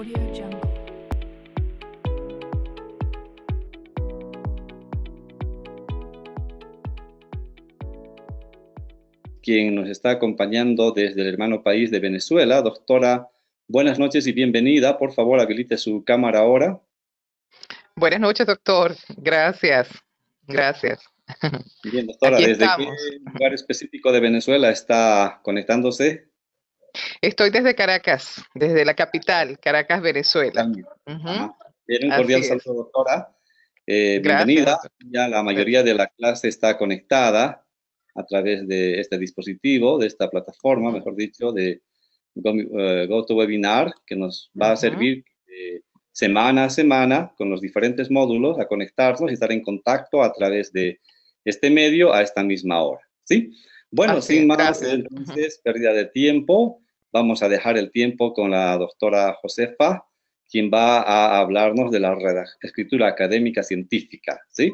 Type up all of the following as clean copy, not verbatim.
AudioJungle. Quien nos está acompañando desde el hermano país de Venezuela. Doctora, buenas noches y bienvenida. Por favor, habilite su cámara ahora. Buenas noches, doctor. Gracias. Gracias. Bien, doctora, Aquí ¿desde qué estamos. lugar específico de Venezuela está conectándose? Estoy desde Caracas, desde la capital, Caracas, Venezuela. Totalmente. Ujú. Ajá. Bien, un cordial Así es. saludo, doctora. Gracias, Bienvenida. doctor. Ya la mayoría de la clase está conectada a través de este dispositivo, de esta plataforma, mejor dicho, de GoToWebinar, que nos va a Ujú. servir semana a semana con los diferentes módulos a conectarnos y estar en contacto a través de este medio a esta misma hora. ¿Sí? Bueno, Así sin es. más, Gracias. entonces, pérdida de tiempo, vamos a dejar el tiempo con la doctora Josefa, quien va a hablarnos de la escritura académica científica. ¿Sí?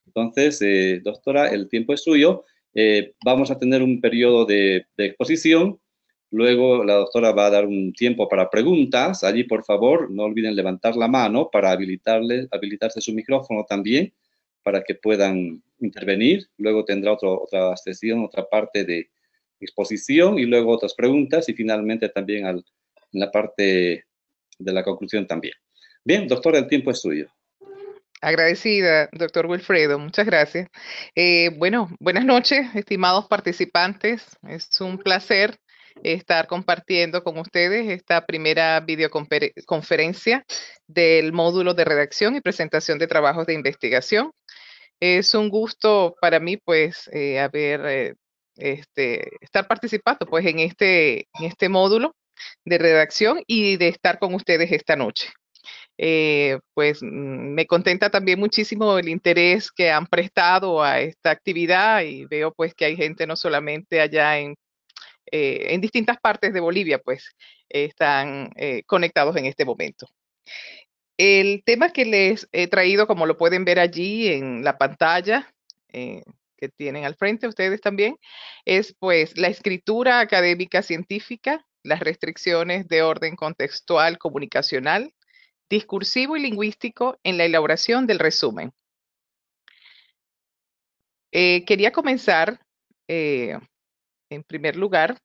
Entonces, doctora, el tiempo es suyo. Vamos a tener un periodo de exposición. Luego la doctora va a dar un tiempo para preguntas. Allí, por favor, no olviden levantar la mano para habilitarse su micrófono también, para que puedan intervenir. Luego tendrá otra sesión, otra parte de exposición y luego otras preguntas y finalmente también en la parte de la conclusión también. Bien, doctora, el tiempo es suyo. Agradecida, doctor Wilfredo. Muchas gracias. Bueno, buenas noches, estimados participantes. Es un placer estar compartiendo con ustedes esta primera videoconferencia del módulo de redacción y presentación de trabajos de investigación. Es un gusto para mí, pues, estar participando, pues, en este módulo de redacción y de estar con ustedes esta noche. Me contenta también muchísimo el interés que han prestado a esta actividad y veo, pues, que hay gente no solamente allá en distintas partes de Bolivia, pues, están conectados en este momento. El tema que les he traído, como lo pueden ver allí en la pantalla que tienen al frente ustedes también, es pues la escritura académica científica, las restricciones de orden contextual comunicacional, discursivo y lingüístico en la elaboración del resumen. Quería comenzar, en primer lugar,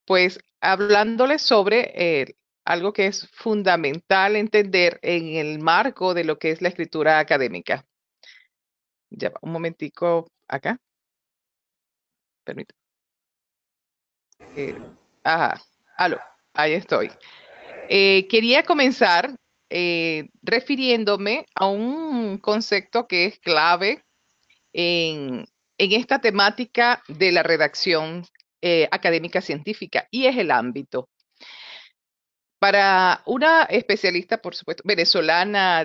pues hablándoles sobre algo que es fundamental entender en el marco de lo que es la escritura académica. Ya va, un momentico acá. Permítame. Aló, ahí estoy. Quería comenzar refiriéndome a un concepto que es clave en esta temática de la redacción académica científica y es el ámbito. Para una especialista, por supuesto, venezolana,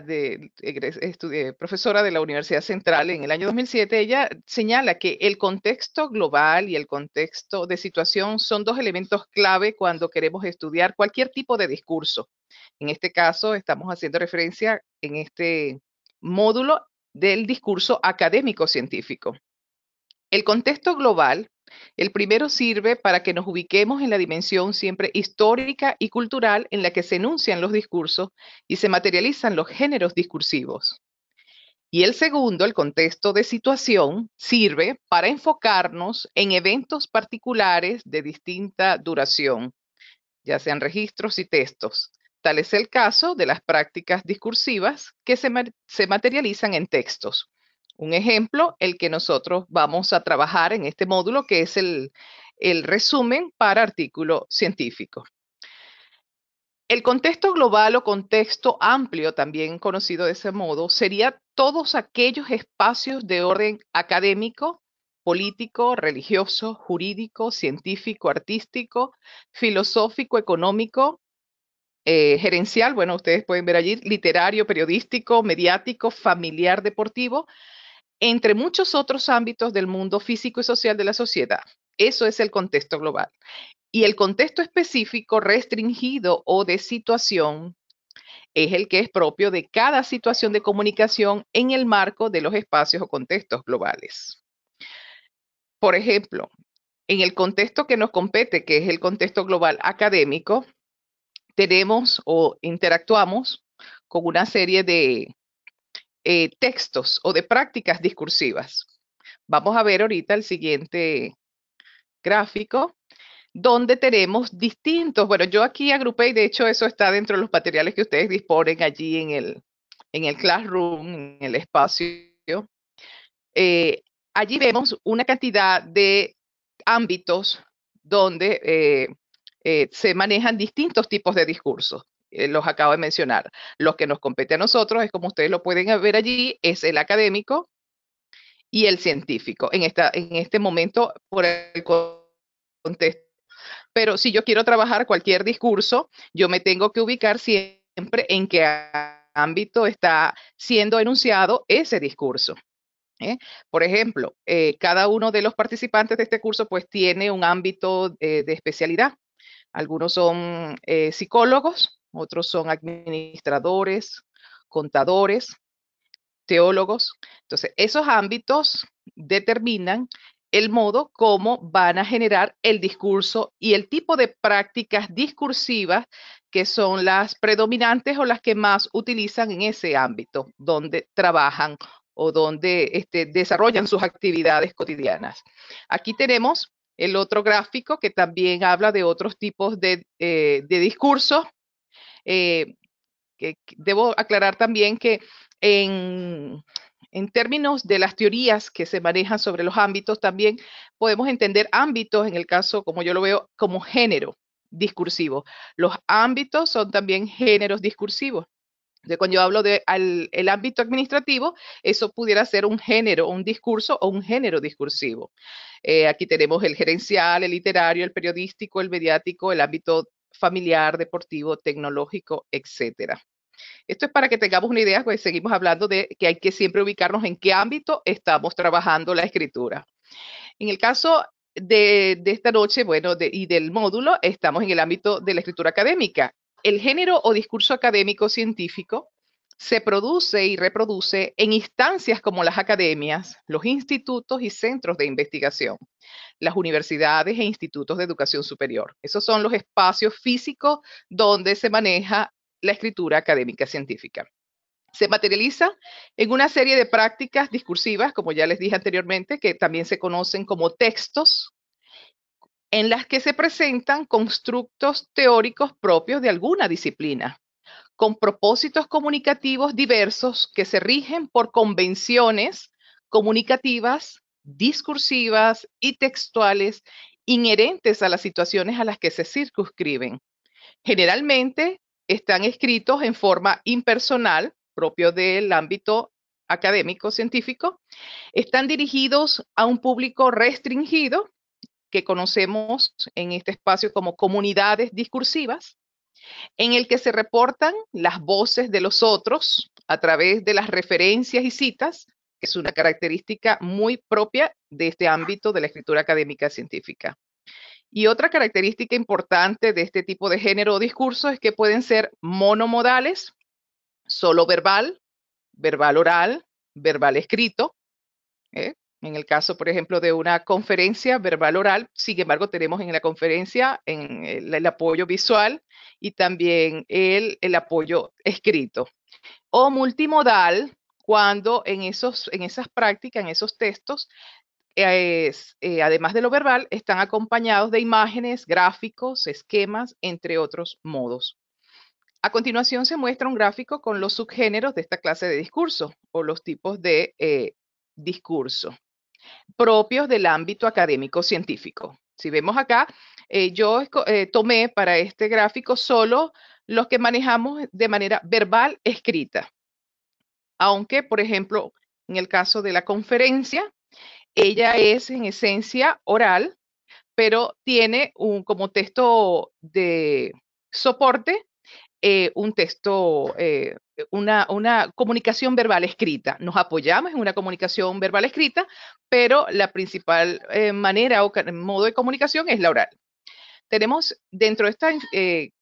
profesora de la Universidad Central en el año 2007, ella señala que el contexto global y el contexto de situación son dos elementos clave cuando queremos estudiar cualquier tipo de discurso. En este caso, estamos haciendo referencia en este módulo del discurso académico científico. El contexto global, el primero sirve para que nos ubiquemos en la dimensión siempre histórica y cultural en la que se enuncian los discursos y se materializan los géneros discursivos. Y el segundo, el contexto de situación, sirve para enfocarnos en eventos particulares de distinta duración, ya sean registros y textos. Tal es el caso de las prácticas discursivas que se materializan en textos. Un ejemplo, el que nosotros vamos a trabajar en este módulo, que es el resumen para artículo científico. El contexto global o contexto amplio, también conocido de ese modo, sería todos aquellos espacios de orden académico, político, religioso, jurídico, científico, artístico, filosófico, económico, gerencial, bueno, ustedes pueden ver allí, literario, periodístico, mediático, familiar, deportivo, entre muchos otros ámbitos del mundo físico y social de la sociedad. Eso es el contexto global. Y el contexto específico, restringido o de situación, es el que es propio de cada situación de comunicación en el marco de los espacios o contextos globales. Por ejemplo, en el contexto que nos compete, que es el contexto global académico, tenemos o interactuamos con una serie de textos o de prácticas discursivas. Vamos a ver ahorita el siguiente gráfico, donde tenemos distintos, bueno, yo aquí agrupé y de hecho eso está dentro de los materiales que ustedes disponen allí en el classroom, en el espacio. Allí vemos una cantidad de ámbitos donde se manejan distintos tipos de discursos. Los acabo de mencionar. Los que nos compete a nosotros es como ustedes lo pueden ver allí, es el académico y el científico. En este momento, por el contexto. Pero si yo quiero trabajar cualquier discurso, yo me tengo que ubicar siempre en qué ámbito está siendo enunciado ese discurso. Por ejemplo, cada uno de los participantes de este curso pues tiene un ámbito de especialidad. Algunos son psicólogos, otros son administradores, contadores, teólogos. Entonces, esos ámbitos determinan el modo como van a generar el discurso y el tipo de prácticas discursivas que son las predominantes o las que más utilizan en ese ámbito donde trabajan o donde desarrollan sus actividades cotidianas. Aquí tenemos el otro gráfico que también habla de otros tipos de discursos. Que debo aclarar también que en términos de las teorías que se manejan sobre los ámbitos, también podemos entender ámbitos, en el caso, como yo lo veo, como género discursivo. Los ámbitos son también géneros discursivos. De cuando yo hablo el ámbito administrativo, eso pudiera ser un género, un discurso o un género discursivo. Aquí tenemos el gerencial, el literario, el periodístico, el mediático, el ámbito familiar, deportivo, tecnológico, etcétera. Esto es para que tengamos una idea, pues seguimos hablando de que hay que siempre ubicarnos en qué ámbito estamos trabajando la escritura. En el caso de esta noche, bueno, y del módulo, estamos en el ámbito de la escritura académica. El género o discurso académico científico se produce y reproduce en instancias como las academias, los institutos y centros de investigación, las universidades e institutos de educación superior. Esos son los espacios físicos donde se maneja la escritura académica científica. Se materializa en una serie de prácticas discursivas, como ya les dije anteriormente, que también se conocen como textos, en las que se presentan constructos teóricos propios de alguna disciplina, con propósitos comunicativos diversos que se rigen por convenciones comunicativas, discursivas y textuales inherentes a las situaciones a las que se circunscriben. Generalmente están escritos en forma impersonal, propio del ámbito académico científico, están dirigidos a un público restringido que conocemos en este espacio como comunidades discursivas, en el que se reportan las voces de los otros a través de las referencias y citas, que es una característica muy propia de este ámbito de la escritura académica científica. Y otra característica importante de este tipo de género o discurso es que pueden ser monomodales, solo verbal, verbal oral, verbal escrito. En el caso, por ejemplo, de una conferencia verbal oral, sin embargo, tenemos en la conferencia el apoyo visual y también el apoyo escrito. O multimodal, cuando en esas prácticas, en esos textos, además de lo verbal, están acompañados de imágenes, gráficos, esquemas, entre otros modos. A continuación se muestra un gráfico con los subgéneros de esta clase de discurso o los tipos de discurso propios del ámbito académico científico. Si vemos acá, yo tomé para este gráfico solo los que manejamos de manera verbal escrita. Aunque, por ejemplo, en el caso de la conferencia, ella es en esencia oral, pero tiene como texto de soporte un texto, una comunicación verbal escrita. Nos apoyamos en una comunicación verbal escrita, pero la principal manera o modo de comunicación es la oral. Tenemos dentro de esta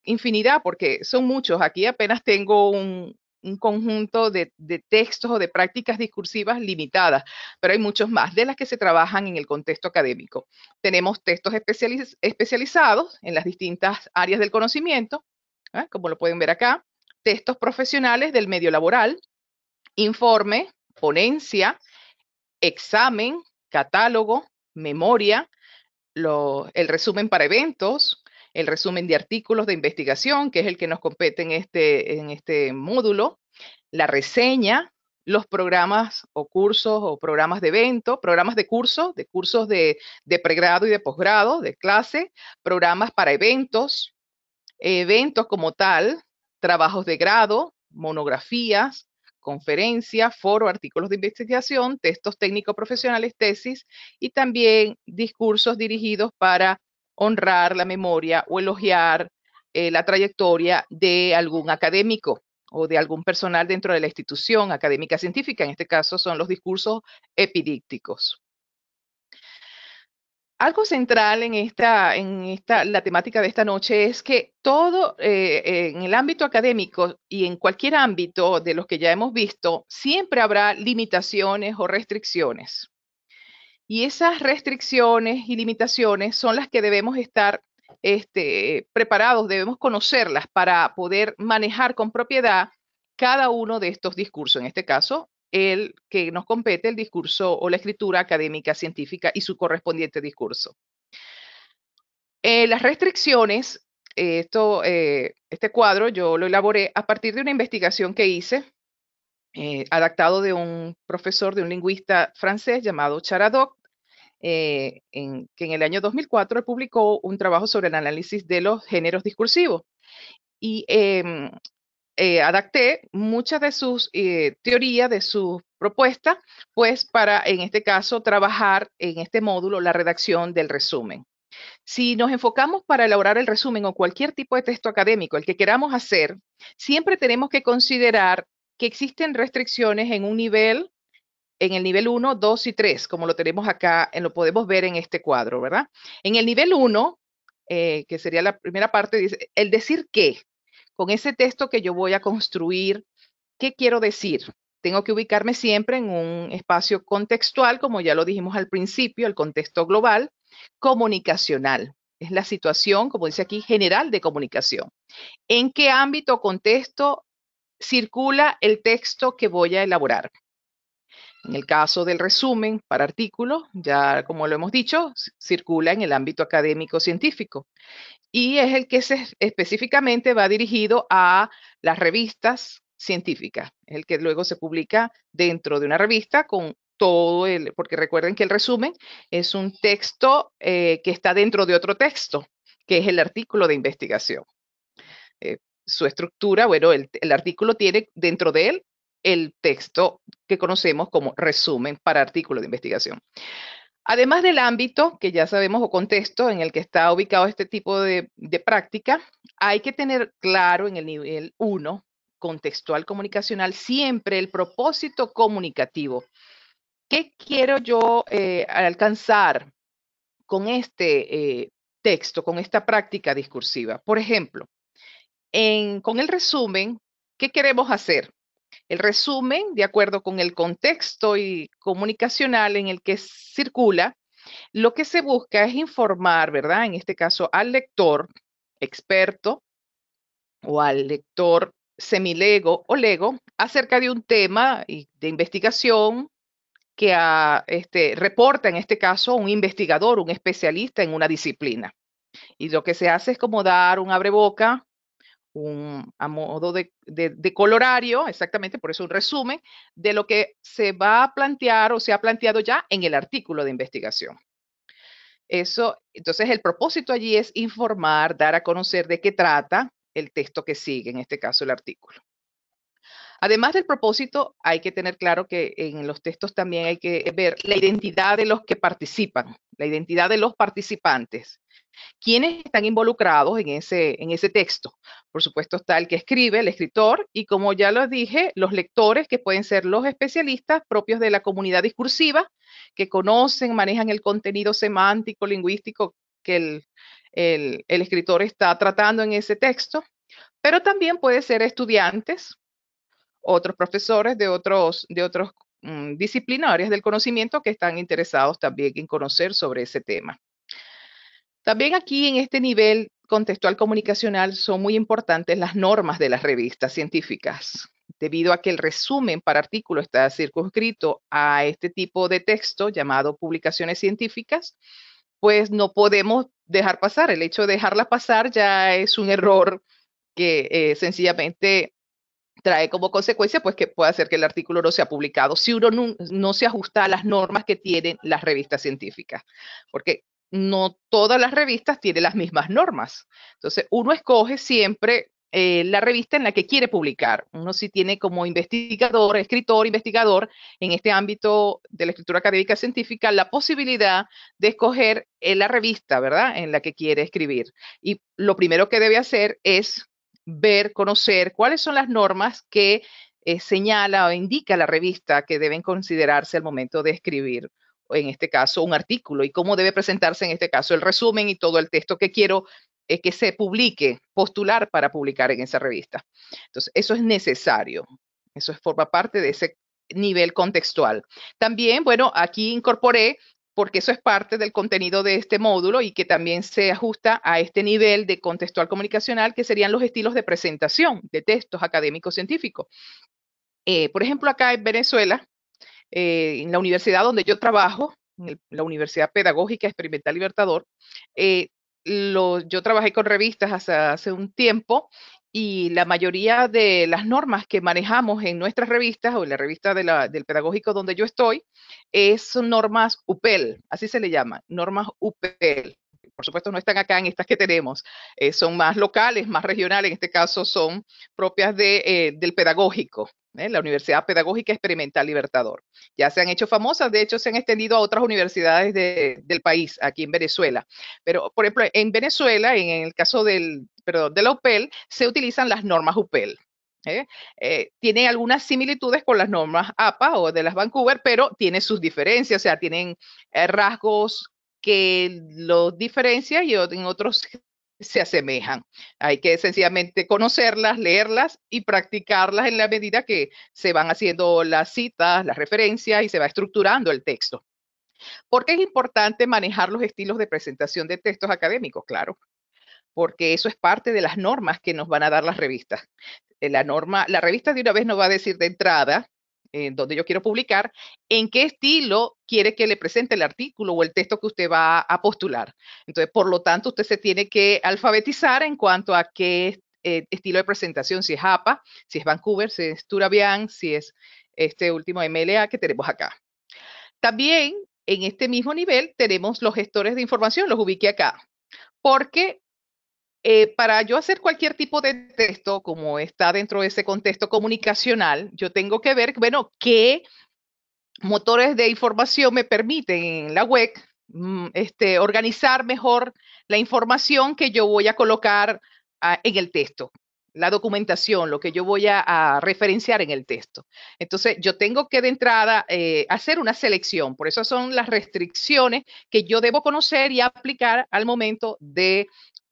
infinidad, porque son muchos, aquí apenas tengo un conjunto de textos o de prácticas discursivas limitadas, pero hay muchos más de las que se trabajan en el contexto académico. Tenemos textos especializados en las distintas áreas del conocimiento, como lo pueden ver acá, textos profesionales del medio laboral, informe, ponencia, examen, catálogo, memoria, el resumen para eventos, el resumen de artículos de investigación, que es el que nos compete en este módulo, la reseña, los programas o cursos o programas de evento, programas de cursos de pregrado y de posgrado, de clase, programas para eventos, eventos como tal, trabajos de grado, monografías, conferencias, foro, artículos de investigación, textos técnicos profesionales, tesis y también discursos dirigidos para honrar la memoria o elogiar la trayectoria de algún académico o de algún personal dentro de la institución académica científica. En este caso son los discursos epidícticos. Algo central la temática de esta noche es que todo en el ámbito académico y en cualquier ámbito de los que ya hemos visto, siempre habrá limitaciones o restricciones. Y esas restricciones y limitaciones son las que debemos estar preparados, debemos conocerlas para poder manejar con propiedad cada uno de estos discursos. En este caso, el que nos compete el discurso o la escritura académica científica y su correspondiente discurso. Las restricciones, este cuadro yo lo elaboré a partir de una investigación que hice, adaptado de un profesor, de un lingüista francés llamado Charadoc, que en el año 2004 publicó un trabajo sobre el análisis de los géneros discursivos. Y adapté muchas de sus teorías, de sus propuestas, pues para, en este caso, trabajar en este módulo la redacción del resumen. Si nos enfocamos para elaborar el resumen o cualquier tipo de texto académico, el que queramos hacer, siempre tenemos que considerar que existen restricciones en un nivel, en el nivel 1, 2 y 3, como lo tenemos acá, lo podemos ver en este cuadro, ¿verdad? En el nivel 1, que sería la primera parte, dice, el decir qué. Con ese texto que yo voy a construir, ¿qué quiero decir? Tengo que ubicarme siempre en un espacio contextual, como ya lo dijimos al principio, el contexto global, comunicacional. Es la situación, como dice aquí, general de comunicación. ¿En qué ámbito o contexto circula el texto que voy a elaborar? En el caso del resumen para artículos, ya como lo hemos dicho, circula en el ámbito académico científico y es el que específicamente va dirigido a las revistas científicas, es el que luego se publica dentro de una revista con todo porque recuerden que el resumen es un texto que está dentro de otro texto, que es el artículo de investigación. Su estructura, bueno, el artículo tiene dentro de él el texto que conocemos como resumen para artículo de investigación. Además del ámbito, que ya sabemos, o contexto en el que está ubicado este tipo de práctica, hay que tener claro en el nivel 1, contextual comunicacional, siempre el propósito comunicativo. ¿Qué quiero yo alcanzar con este texto, con esta práctica discursiva? Por ejemplo, con el resumen, ¿qué queremos hacer? El resumen, de acuerdo con el contexto y comunicacional en el que circula, lo que se busca es informar, ¿verdad? En este caso, al lector experto o al lector semilego o lego acerca de un tema de investigación que reporta, en este caso, un investigador, un especialista en una disciplina. Y lo que se hace es como dar un abreboca, a modo de colorario, exactamente, por eso un resumen, de lo que se va a plantear o se ha planteado ya en el artículo de investigación. Entonces el propósito allí es informar, dar a conocer de qué trata el texto que sigue, en este caso el artículo. Además del propósito, hay que tener claro que en los textos también hay que ver la identidad de los que participan, la identidad de los participantes. ¿Quiénes están involucrados en ese texto? Por supuesto está el que escribe, el escritor, y como ya lo dije, los lectores, que pueden ser los especialistas propios de la comunidad discursiva, que conocen, manejan el contenido semántico, lingüístico que el escritor está tratando en ese texto, pero también puede ser estudiantes, otros profesores de otros disciplinas, áreas del conocimiento que están interesados también en conocer sobre ese tema. También aquí en este nivel contextual comunicacional son muy importantes las normas de las revistas científicas, debido a que el resumen para artículo está circunscrito a este tipo de texto llamado publicaciones científicas, pues no podemos dejar pasar. El hecho de dejarla pasar ya es un error que sencillamente trae como consecuencia pues que puede hacer que el artículo no sea publicado si uno no se ajusta a las normas que tienen las revistas científicas, porque no todas las revistas tienen las mismas normas. Entonces, uno escoge siempre la revista en la que quiere publicar. Uno sí tiene como investigador, escritor, investigador, en este ámbito de la escritura académica científica, la posibilidad de escoger la revista, ¿verdad?, en la que quiere escribir. Y lo primero que debe hacer es ver, conocer cuáles son las normas que señala o indica la revista que deben considerarse al momento de escribir, en este caso, un artículo, y cómo debe presentarse en este caso el resumen y todo el texto que quiero que se publique, postular para publicar en esa revista. Entonces, eso es necesario. Eso forma parte de ese nivel contextual. También, bueno, aquí incorporé porque eso es parte del contenido de este módulo y que también se ajusta a este nivel de contextual comunicacional, que serían los estilos de presentación de textos académicos científicos. Por ejemplo, acá en Venezuela, en la universidad donde yo trabajo, en la Universidad Pedagógica Experimental Libertador, yo trabajé con revistas hace un tiempo y la mayoría de las normas que manejamos en nuestras revistas o en la revista del pedagógico donde yo estoy son normas UPEL, así se le llama, normas UPEL. Por supuesto no están acá en estas que tenemos, son más locales, más regionales, en este caso son propias del pedagógico, la Universidad Pedagógica Experimental Libertador. Ya se han hecho famosas, de hecho se han extendido a otras universidades del país, aquí en Venezuela. Pero, por ejemplo, en Venezuela, en el caso de la UPEL, se utilizan las normas UPEL. Tiene algunas similitudes con las normas APA o de las Vancouver, pero tiene sus diferencias, o sea, tienen rasgos que los diferencian y en otros se asemejan. Hay que sencillamente conocerlas, leerlas y practicarlas en la medida que se van haciendo las citas, las referencias y se va estructurando el texto. ¿Por qué es importante manejar los estilos de presentación de textos académicos? Claro, porque eso es parte de las normas que nos van a dar las revistas. La revista de una vez nos va a decir de entrada, donde yo quiero publicar, en qué estilo quiere que le presente el artículo o el texto que usted va a postular. Entonces, por lo tanto, usted se tiene que alfabetizar en cuanto a qué estilo de presentación, si es APA, si es Vancouver, si es Turabian, si es este último MLA que tenemos acá. También en este mismo nivel tenemos los gestores de información, los ubiqué acá, porque para yo hacer cualquier tipo de texto, como está dentro de ese contexto comunicacional, yo tengo que ver, bueno, qué motores de información me permiten en la web organizar mejor la información que yo voy a colocar en el texto, la documentación, lo que yo voy a referenciar en el texto. Entonces, yo tengo que de entrada hacer una selección, por eso son las restricciones que yo debo conocer y aplicar al momento de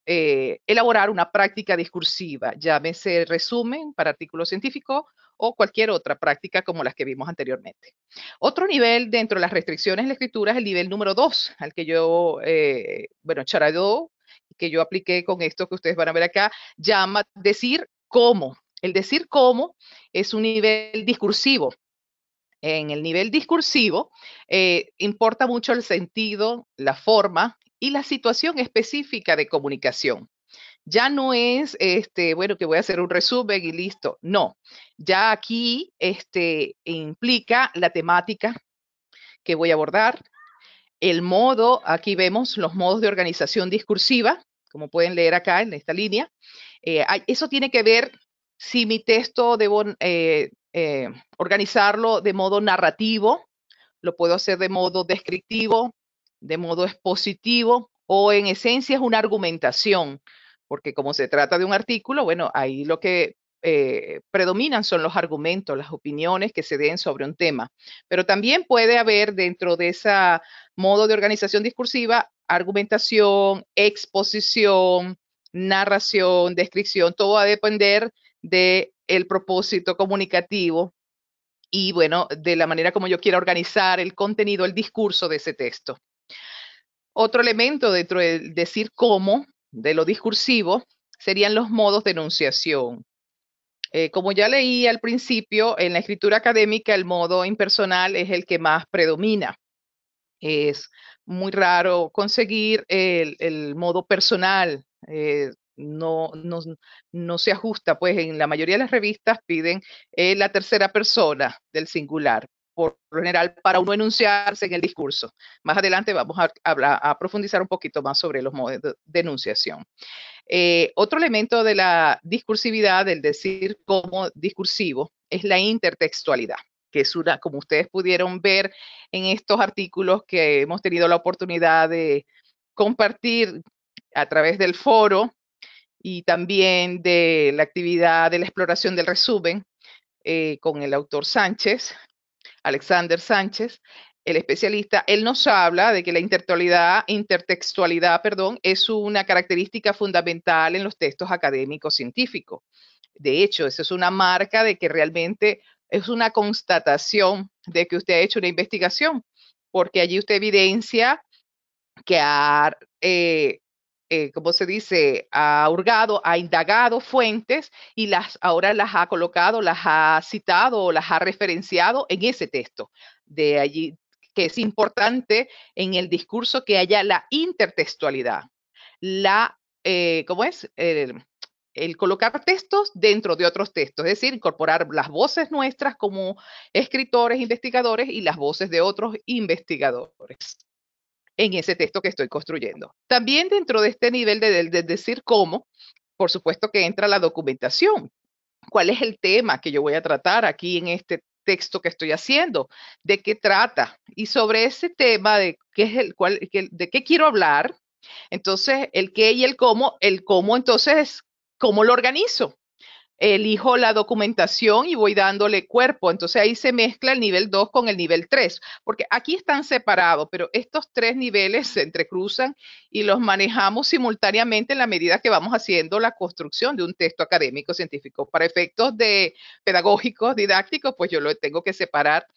elaborar una práctica discursiva, llámese resumen para artículos científicos o cualquier otra práctica como las que vimos anteriormente. Otro nivel dentro de las restricciones en la escritura es el nivel número 2, al que yo, Charado, que yo apliqué con esto que ustedes van a ver acá, llama decir cómo. El decir cómo es un nivel discursivo. En el nivel discursivo importa mucho el sentido, la forma y la situación específica de comunicación. Ya no es, bueno, que voy a hacer un resumen y listo. No, ya aquí implica la temática que voy a abordar, el modo, aquí vemos los modos de organización discursiva, como pueden leer acá en esta línea. Eso tiene que ver si mi texto debo organizarlo de modo narrativo, lo puedo hacer de modo descriptivo, de modo expositivo o en esencia es una argumentación, porque como se trata de un artículo, bueno, ahí lo que predominan son los argumentos, las opiniones que se den sobre un tema. Pero también puede haber dentro de ese modo de organización discursiva argumentación, exposición, narración, descripción, todo va a depender del propósito comunicativo y, bueno, de la manera como yo quiera organizar el contenido, el discurso de ese texto. Otro elemento dentro del decir cómo de lo discursivo serían los modos de enunciación. Como ya leí al principio, en la escritura académica el modo impersonal es el que más predomina. Es muy raro conseguir el modo personal. No se ajusta, pues en la mayoría de las revistas piden la tercera persona del singular, por lo general, para uno enunciarse en el discurso. Más adelante vamos a profundizar un poquito más sobre los modos de enunciación. Otro elemento de la discursividad, del decir como discursivo, es la intertextualidad, que es una, como ustedes pudieron ver en estos artículos que hemos tenido la oportunidad de compartir a través del foro y también de la actividad de la exploración del resumen con el autor Sánchez, Alexander Sánchez, el especialista. Él nos habla de que la intertextualidad, es una característica fundamental en los textos académicos científicos. De hecho, esa es una marca de que realmente es una constatación de que usted ha hecho una investigación, porque allí usted evidencia que ¿cómo se dice? Ha hurgado, ha indagado fuentes y ahora las ha colocado, las ha citado o las ha referenciado en ese texto. De allí que es importante en el discurso que haya la intertextualidad, ¿cómo es? El colocar textos dentro de otros textos, es decir, incorporar las voces nuestras como escritores, investigadores y las voces de otros investigadores en ese texto que estoy construyendo. También dentro de este nivel de decir cómo, por supuesto que entra la documentación. ¿Cuál es el tema que yo voy a tratar aquí en este texto que estoy haciendo? ¿De qué trata? Y sobre ese tema de qué es de qué quiero hablar, entonces el qué y el cómo entonces, ¿cómo lo organizo? Elijo la documentación y voy dándole cuerpo. Entonces ahí se mezcla el nivel 2 con el nivel 3, porque aquí están separados, pero estos tres niveles se entrecruzan y los manejamos simultáneamente en la medida que vamos haciendo la construcción de un texto académico científico. Para efectos pedagógicos, didácticos, pues yo lo tengo que separar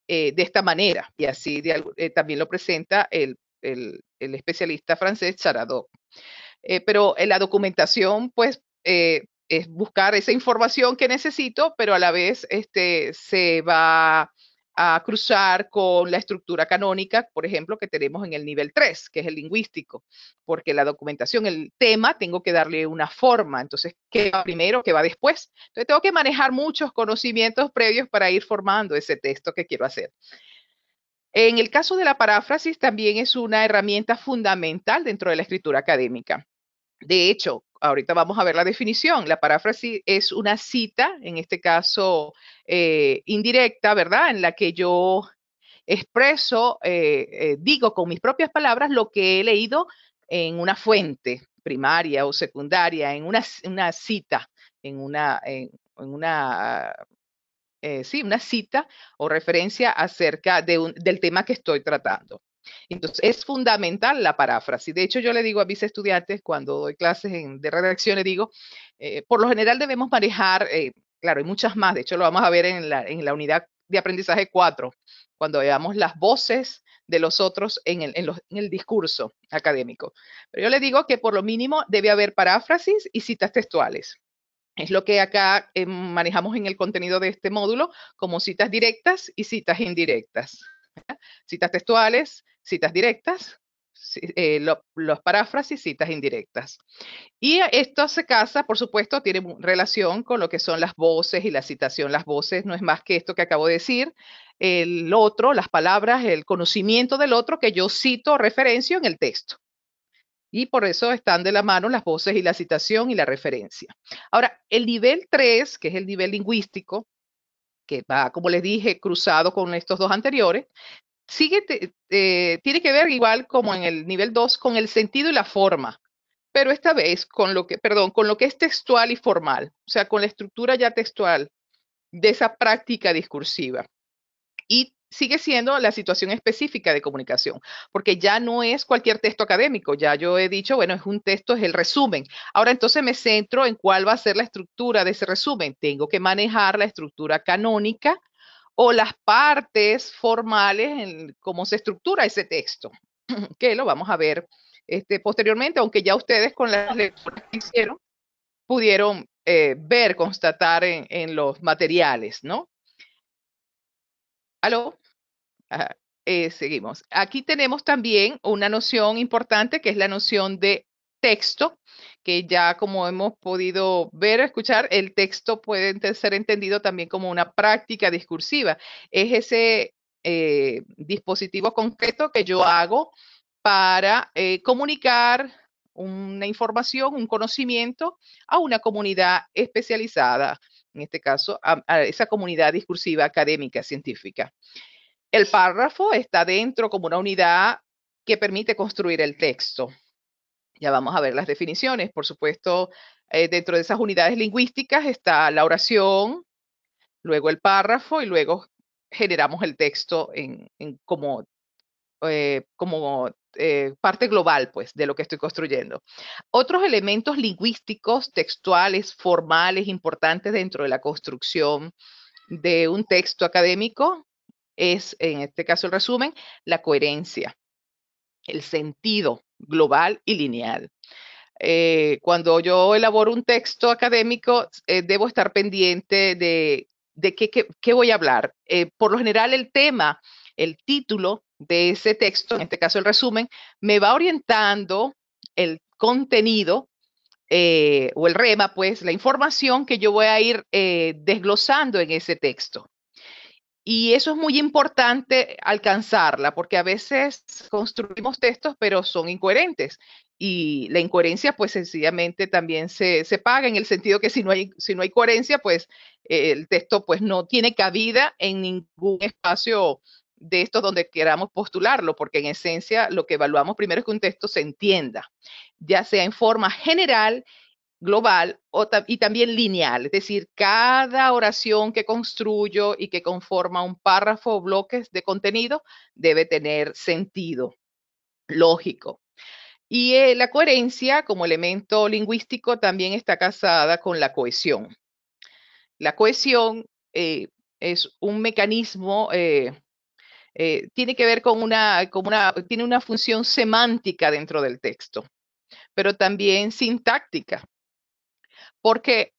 de esta manera, y así también lo presenta el especialista francés Charadot. Pero en la documentación, pues, es buscar esa información que necesito, pero a la vez se va a cruzar con la estructura canónica, por ejemplo, que tenemos en el nivel 3, que es el lingüístico, porque la documentación, el tema, tengo que darle una forma. Entonces, ¿qué va primero? ¿Qué va después? Entonces, tengo que manejar muchos conocimientos previos para ir formando ese texto que quiero hacer. En el caso de la paráfrasis, también es una herramienta fundamental dentro de la escritura académica. De hecho, ahorita vamos a ver la definición. La paráfrasis es una cita, en este caso indirecta, ¿verdad? En la que yo expreso, digo con mis propias palabras lo que he leído en una fuente primaria o secundaria, en una cita, sí, una cita o referencia acerca del tema que estoy tratando. Entonces, es fundamental la paráfrasis. De hecho, yo le digo a mis estudiantes cuando doy clases de redacción, le digo, por lo general debemos manejar, claro, hay muchas más, de hecho lo vamos a ver en la unidad de aprendizaje 4, cuando veamos las voces de los otros en el discurso académico. Pero yo le digo que por lo mínimo debe haber paráfrasis y citas textuales. Es lo que acá manejamos en el contenido de este módulo como citas directas y citas indirectas. Citas textuales, citas directas, los paráfrasis, citas indirectas. Y esto se casa, por supuesto, tiene relación con lo que son las voces y la citación. Las voces no es más que esto que acabo de decir. El otro, las palabras, el conocimiento del otro que yo cito o referencio en el texto. Y por eso están de la mano las voces y la citación y la referencia. Ahora, el nivel 3, que es el nivel lingüístico, que va, como les dije, cruzado con estos dos anteriores, tiene que ver igual como en el nivel 2 con el sentido y la forma, pero esta vez con lo que es textual y formal, o sea, con la estructura ya textual de esa práctica discursiva. Y sigue siendo la situación específica de comunicación, porque ya no es cualquier texto académico, ya yo he dicho, bueno, es un texto, es el resumen. Ahora entonces me centro en cuál va a ser la estructura de ese resumen. Tengo que manejar la estructura canónica o las partes formales en cómo se estructura ese texto, que lo vamos a ver posteriormente, aunque ya ustedes con las lecturas que hicieron pudieron ver, constatar en los materiales, ¿no? ¿Aló? Ajá. Seguimos. Aquí tenemos también una noción importante que es la noción de texto, que ya como hemos podido ver o escuchar, el texto puede ser entendido también como una práctica discursiva. Es ese dispositivo concreto que yo hago para comunicar una información, un conocimiento a una comunidad especializada, en este caso, a esa comunidad discursiva académica, científica. El párrafo está dentro como una unidad que permite construir el texto. Ya vamos a ver las definiciones. Por supuesto, dentro de esas unidades lingüísticas está la oración, luego el párrafo y luego generamos el texto como parte global, pues, de lo que estoy construyendo. Otros elementos lingüísticos, textuales, formales, importantes dentro de la construcción de un texto académico es, en este caso el resumen, la coherencia, el sentido global y lineal. Cuando yo elaboro un texto académico, debo estar pendiente de qué voy a hablar. Por lo general, el tema, el título de ese texto, en este caso el resumen, me va orientando el contenido o el rema, pues la información que yo voy a ir desglosando en ese texto. Y eso es muy importante alcanzarla, porque a veces construimos textos, pero son incoherentes. Y la incoherencia, pues sencillamente también se paga en el sentido que si no hay coherencia, pues el texto pues no tiene cabida en ningún espacio de estos donde queramos postularlo, porque en esencia lo que evaluamos primero es que un texto se entienda, ya sea en forma general, global y también lineal, es decir, cada oración que construyo y que conforma un párrafo o bloques de contenido debe tener sentido lógico. Y la coherencia como elemento lingüístico también está casada con la cohesión. La cohesión es un mecanismo, tiene que ver tiene una función semántica dentro del texto, pero también sintáctica, porque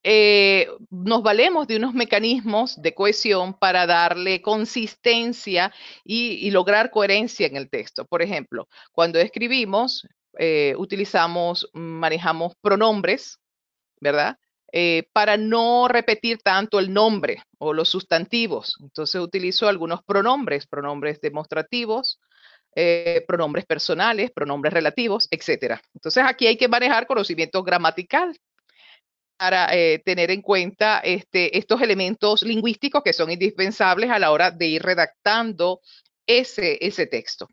nos valemos de unos mecanismos de cohesión para darle consistencia y lograr coherencia en el texto. Por ejemplo, cuando escribimos, manejamos pronombres, ¿verdad? Para no repetir tanto el nombre o los sustantivos. Entonces utilizo algunos pronombres demostrativos, pronombres personales, pronombres relativos, etcétera. Entonces aquí hay que manejar conocimiento gramatical para tener en cuenta estos elementos lingüísticos que son indispensables a la hora de ir redactando ese texto.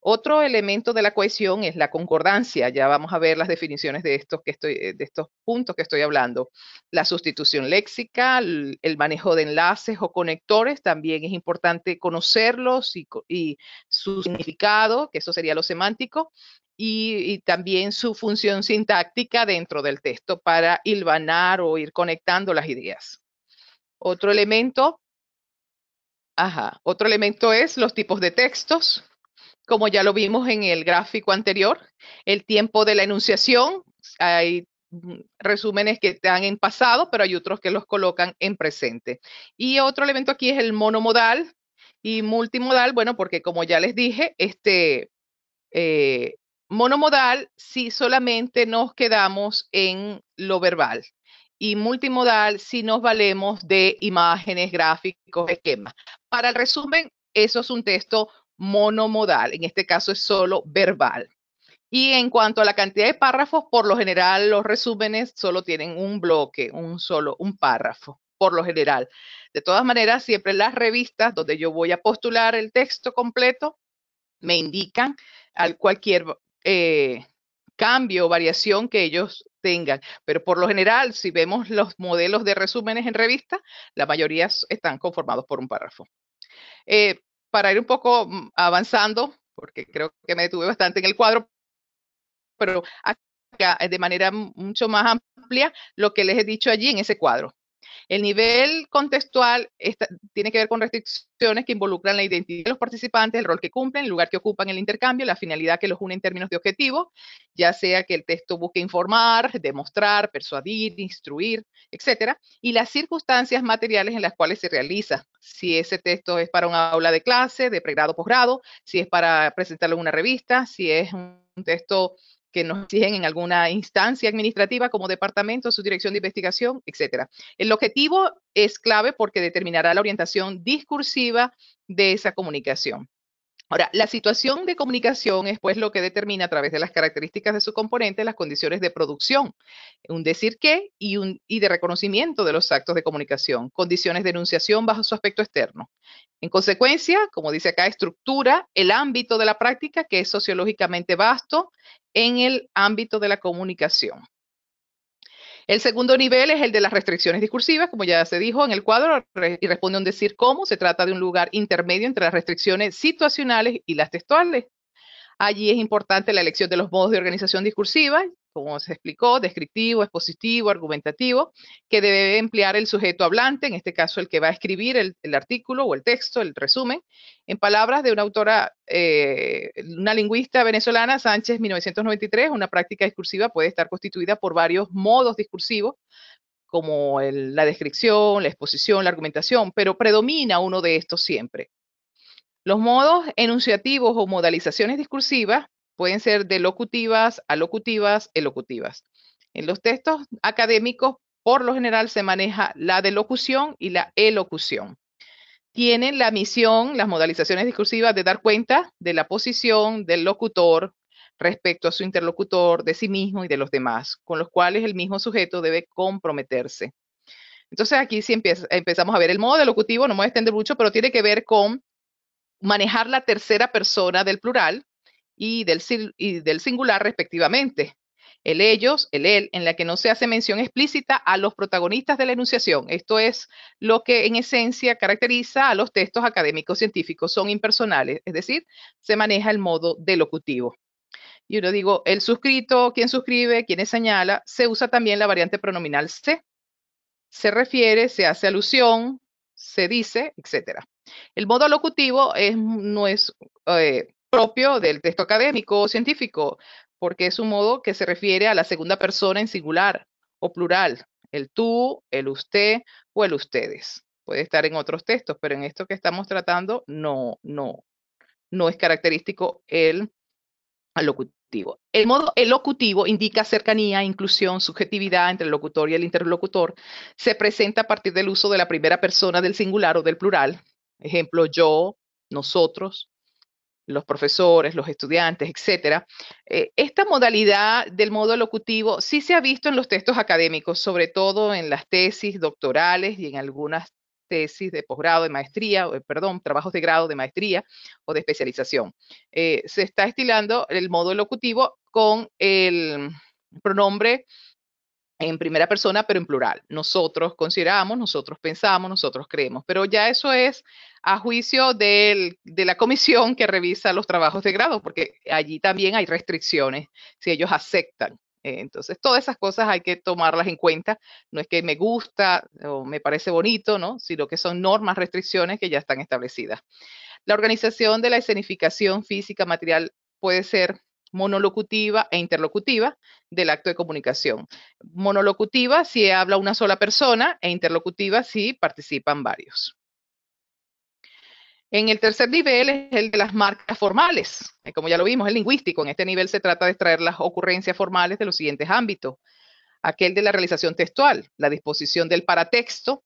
Otro elemento de la cohesión es la concordancia. Ya vamos a ver las definiciones de estos puntos que estoy hablando. La sustitución léxica, el manejo de enlaces o conectores, también es importante conocerlos y su significado, que eso sería lo semántico, y también su función sintáctica dentro del texto para hilvanar o ir conectando las ideas. Otro elemento es los tipos de textos. Como ya lo vimos en el gráfico anterior, el tiempo de la enunciación, hay resúmenes que están en pasado, pero hay otros que los colocan en presente. Y otro elemento aquí es el monomodal y multimodal, bueno, porque como ya les dije, monomodal si solamente nos quedamos en lo verbal y multimodal si nos valemos de imágenes, gráficos, esquemas. Para el resumen, eso es un texto monomodal, en este caso es solo verbal. Y en cuanto a la cantidad de párrafos, por lo general los resúmenes solo tienen un bloque, un párrafo, por lo general. De todas maneras, siempre las revistas donde yo voy a postular el texto completo me indican cualquier cambio o variación que ellos tengan. Pero por lo general, si vemos los modelos de resúmenes en revista, la mayoría están conformados por un párrafo. Para ir un poco avanzando, porque creo que me detuve bastante en el cuadro, pero acá de manera mucho más amplia lo que les he dicho allí en ese cuadro. El nivel contextual tiene que ver con restricciones que involucran la identidad de los participantes, el rol que cumplen, el lugar que ocupan en el intercambio, la finalidad que los une en términos de objetivo, ya sea que el texto busque informar, demostrar, persuadir, instruir, etcétera, y las circunstancias materiales en las cuales se realiza. Si ese texto es para un aula de clase, de pregrado o posgrado, si es para presentarlo en una revista, si es un texto que nos exigen en alguna instancia administrativa como departamento, su dirección de investigación, etcétera. El objetivo es clave porque determinará la orientación discursiva de esa comunicación. Ahora, la situación de comunicación es pues lo que determina a través de las características de su componente las condiciones de producción, un decir qué y de reconocimiento de los actos de comunicación, condiciones de enunciación bajo su aspecto externo. En consecuencia, como dice acá, estructura el ámbito de la práctica que es sociológicamente vasto en el ámbito de la comunicación. El segundo nivel es el de las restricciones discursivas, como ya se dijo en el cuadro, y responde a un decir cómo. Se trata de un lugar intermedio entre las restricciones situacionales y las textuales. Allí es importante la elección de los modos de organización discursiva, como se explicó, descriptivo, expositivo, argumentativo, que debe emplear el sujeto hablante, en este caso el que va a escribir el artículo o el texto, el resumen. En palabras de una autora, una lingüista venezolana, Sánchez, 1993, una práctica discursiva puede estar constituida por varios modos discursivos, como la descripción, la exposición, la argumentación, pero predomina uno de estos siempre. Los modos enunciativos o modalizaciones discursivas pueden ser delocutivas, alocutivas, elocutivas. En los textos académicos, por lo general, se maneja la delocución y la elocución. Tienen la misión, las modalizaciones discursivas, de dar cuenta de la posición del locutor respecto a su interlocutor, de sí mismo y de los demás, con los cuales el mismo sujeto debe comprometerse. Entonces aquí sí empezamos a ver el modo delocutivo, no me voy a extender mucho, pero tiene que ver con manejar la tercera persona del plural y del singular respectivamente. El ellos, el él, en la que no se hace mención explícita a los protagonistas de la enunciación. Esto es lo que en esencia caracteriza a los textos académicos científicos. Son impersonales, es decir, se maneja el modo delocutivo. Y yo digo, el suscrito, quien suscribe, quien señala, se usa también la variante pronominal se. Se refiere, se hace alusión, se dice, etcétera. El modo locutivo no es propio del texto académico o científico, porque es un modo que se refiere a la segunda persona en singular o plural, el tú, el usted o el ustedes. Puede estar en otros textos, pero en esto que estamos tratando no es característico el locutivo. El modo elocutivo indica cercanía, inclusión, subjetividad entre el locutor y el interlocutor. Se presenta a partir del uso de la primera persona del singular o del plural. Ejemplo, yo, nosotros, los profesores, los estudiantes, etc. Esta modalidad del modo elocutivo sí se ha visto en los textos académicos, sobre todo en las tesis doctorales y en algunas tesis de posgrado, de maestría, perdón, trabajos de grado de maestría o de especialización. Se está estilando el modo elocutivo con el pronombre en primera persona, pero en plural. Nosotros consideramos, nosotros pensamos, nosotros creemos. Pero ya eso es a juicio de la comisión que revisa los trabajos de grado, porque allí también hay restricciones si ellos aceptan. Entonces, todas esas cosas hay que tomarlas en cuenta. No es que me gusta o me parece bonito, ¿no? Sino que son normas, restricciones que ya están establecidas. La organización de la escenificación física material puede ser monolocutiva e interlocutiva del acto de comunicación. Monolocutiva si habla una sola persona e interlocutiva si participan varios. En el tercer nivel es el de las marcas formales. Como ya lo vimos, el lingüístico. En este nivel se trata de extraer las ocurrencias formales de los siguientes ámbitos. Aquel de la realización textual, la disposición del paratexto.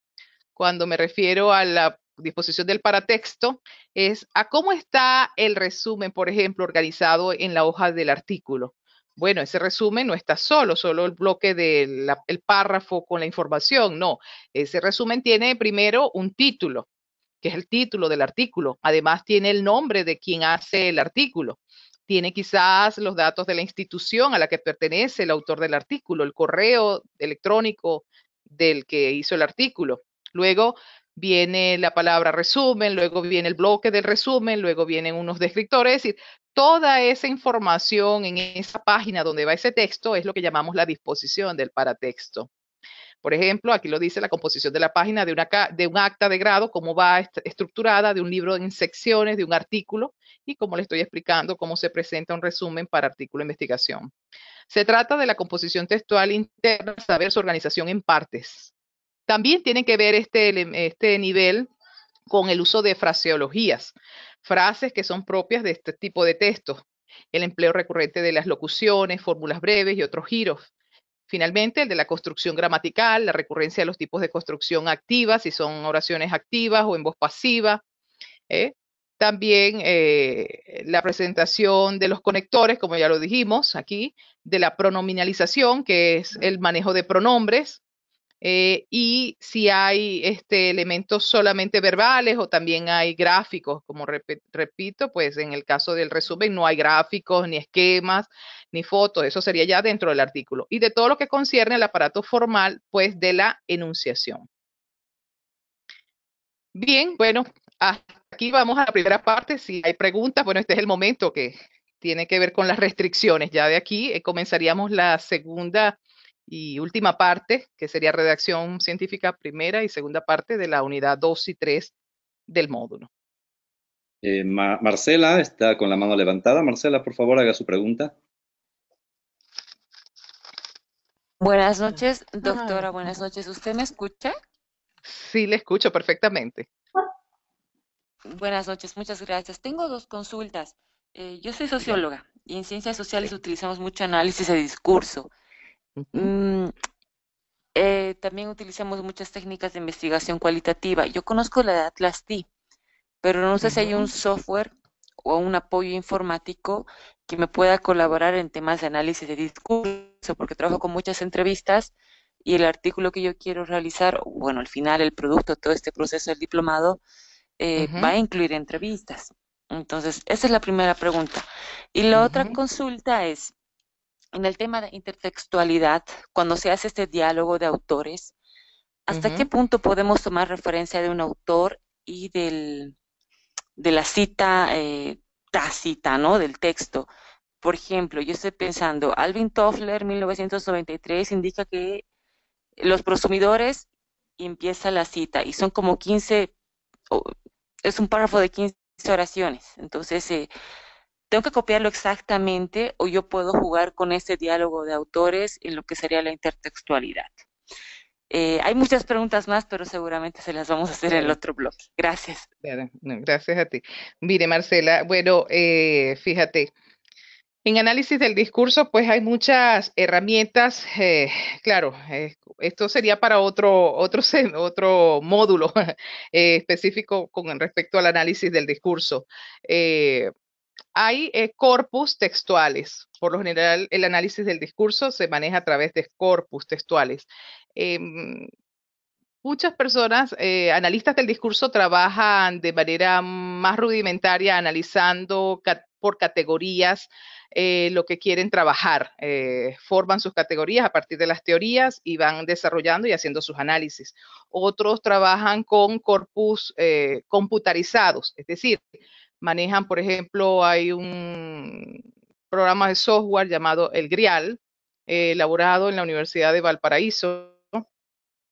Cuando me refiero a la disposición del paratexto, es a cómo está el resumen, por ejemplo, organizado en la hoja del artículo. Bueno, ese resumen no está solo el bloque del párrafo con la información, no. Ese resumen tiene primero un título, que es el título del artículo. Además tiene el nombre de quien hace el artículo. Tiene quizás los datos de la institución a la que pertenece el autor del artículo, el correo electrónico del que hizo el artículo. Luego viene la palabra resumen, luego viene el bloque del resumen, luego vienen unos descriptores, es decir, toda esa información en esa página donde va ese texto es lo que llamamos la disposición del paratexto. Por ejemplo, aquí lo dice la composición de la página de un acta de grado, cómo va estructurada, de un libro en secciones, de un artículo, y como le estoy explicando, cómo se presenta un resumen para artículo de investigación. Se trata de la composición textual interna, saber su organización en partes. También tiene que ver este nivel con el uso de fraseologías, frases que son propias de este tipo de textos, el empleo recurrente de las locuciones, fórmulas breves y otros giros. Finalmente, el de la construcción gramatical, la recurrencia de los tipos de construcción activa, si son oraciones activas o en voz pasiva. ¿eh? También la presentación de los conectores, como ya lo dijimos aquí, de la pronominalización, que es el manejo de pronombres, y si hay elementos solamente verbales o también hay gráficos, como repito, pues en el caso del resumen no hay gráficos, ni esquemas, ni fotos, eso sería ya dentro del artículo. Y de todo lo que concierne al aparato formal, pues de la enunciación. Bien, bueno, hasta aquí vamos a la primera parte. Si hay preguntas, bueno, este es el momento que tiene que ver con las restricciones. Ya de aquí comenzaríamos la segunda y última parte, que sería redacción científica primera y segunda parte de la unidad 2 y 3 del módulo. Marcela está con la mano levantada. Marcela, por favor, haga su pregunta. Buenas noches, doctora. Buenas noches. ¿Usted me escucha? Sí, le escucho perfectamente. Buenas noches, muchas gracias. Tengo dos consultas. Yo soy socióloga y en ciencias sociales utilizamos mucho análisis de discurso. También utilizamos muchas técnicas de investigación cualitativa. Yo conozco la de Atlas T, pero no sé si hay un software o un apoyo informático que me pueda colaborar en temas de análisis de discurso, porque trabajo con muchas entrevistas y el artículo que yo quiero realizar, bueno, al final el producto, todo este proceso del diplomado, va a incluir entrevistas. Entonces, esa es la primera pregunta. Y la otra consulta es, en el tema de intertextualidad, cuando se hace este diálogo de autores, ¿hasta qué punto podemos tomar referencia de un autor y de la cita tácita, ¿no? Del texto? Por ejemplo, yo estoy pensando, Alvin Toffler, 1993, indica que los prosumidores, y empieza la cita, y son como 15, es un párrafo de 15 oraciones. Entonces, ¿tengo que copiarlo exactamente o yo puedo jugar con este diálogo de autores en lo que sería la intertextualidad? Hay muchas preguntas más, pero seguramente se las vamos a hacer en el otro bloque. Gracias. Gracias a ti. Mire, Marcela, bueno, fíjate, en análisis del discurso, pues hay muchas herramientas. Claro, esto sería para otro módulo específico con respecto al análisis del discurso. Hay corpus textuales. Por lo general, el análisis del discurso se maneja a través de corpus textuales. Muchas personas, analistas del discurso, trabajan de manera más rudimentaria, analizando por categorías lo que quieren trabajar. Forman sus categorías a partir de las teorías y van desarrollando y haciendo sus análisis. Otros trabajan con corpus computarizados, es decir, manejan, por ejemplo, hay un programa de software llamado el GRIAL, elaborado en la Universidad de Valparaíso.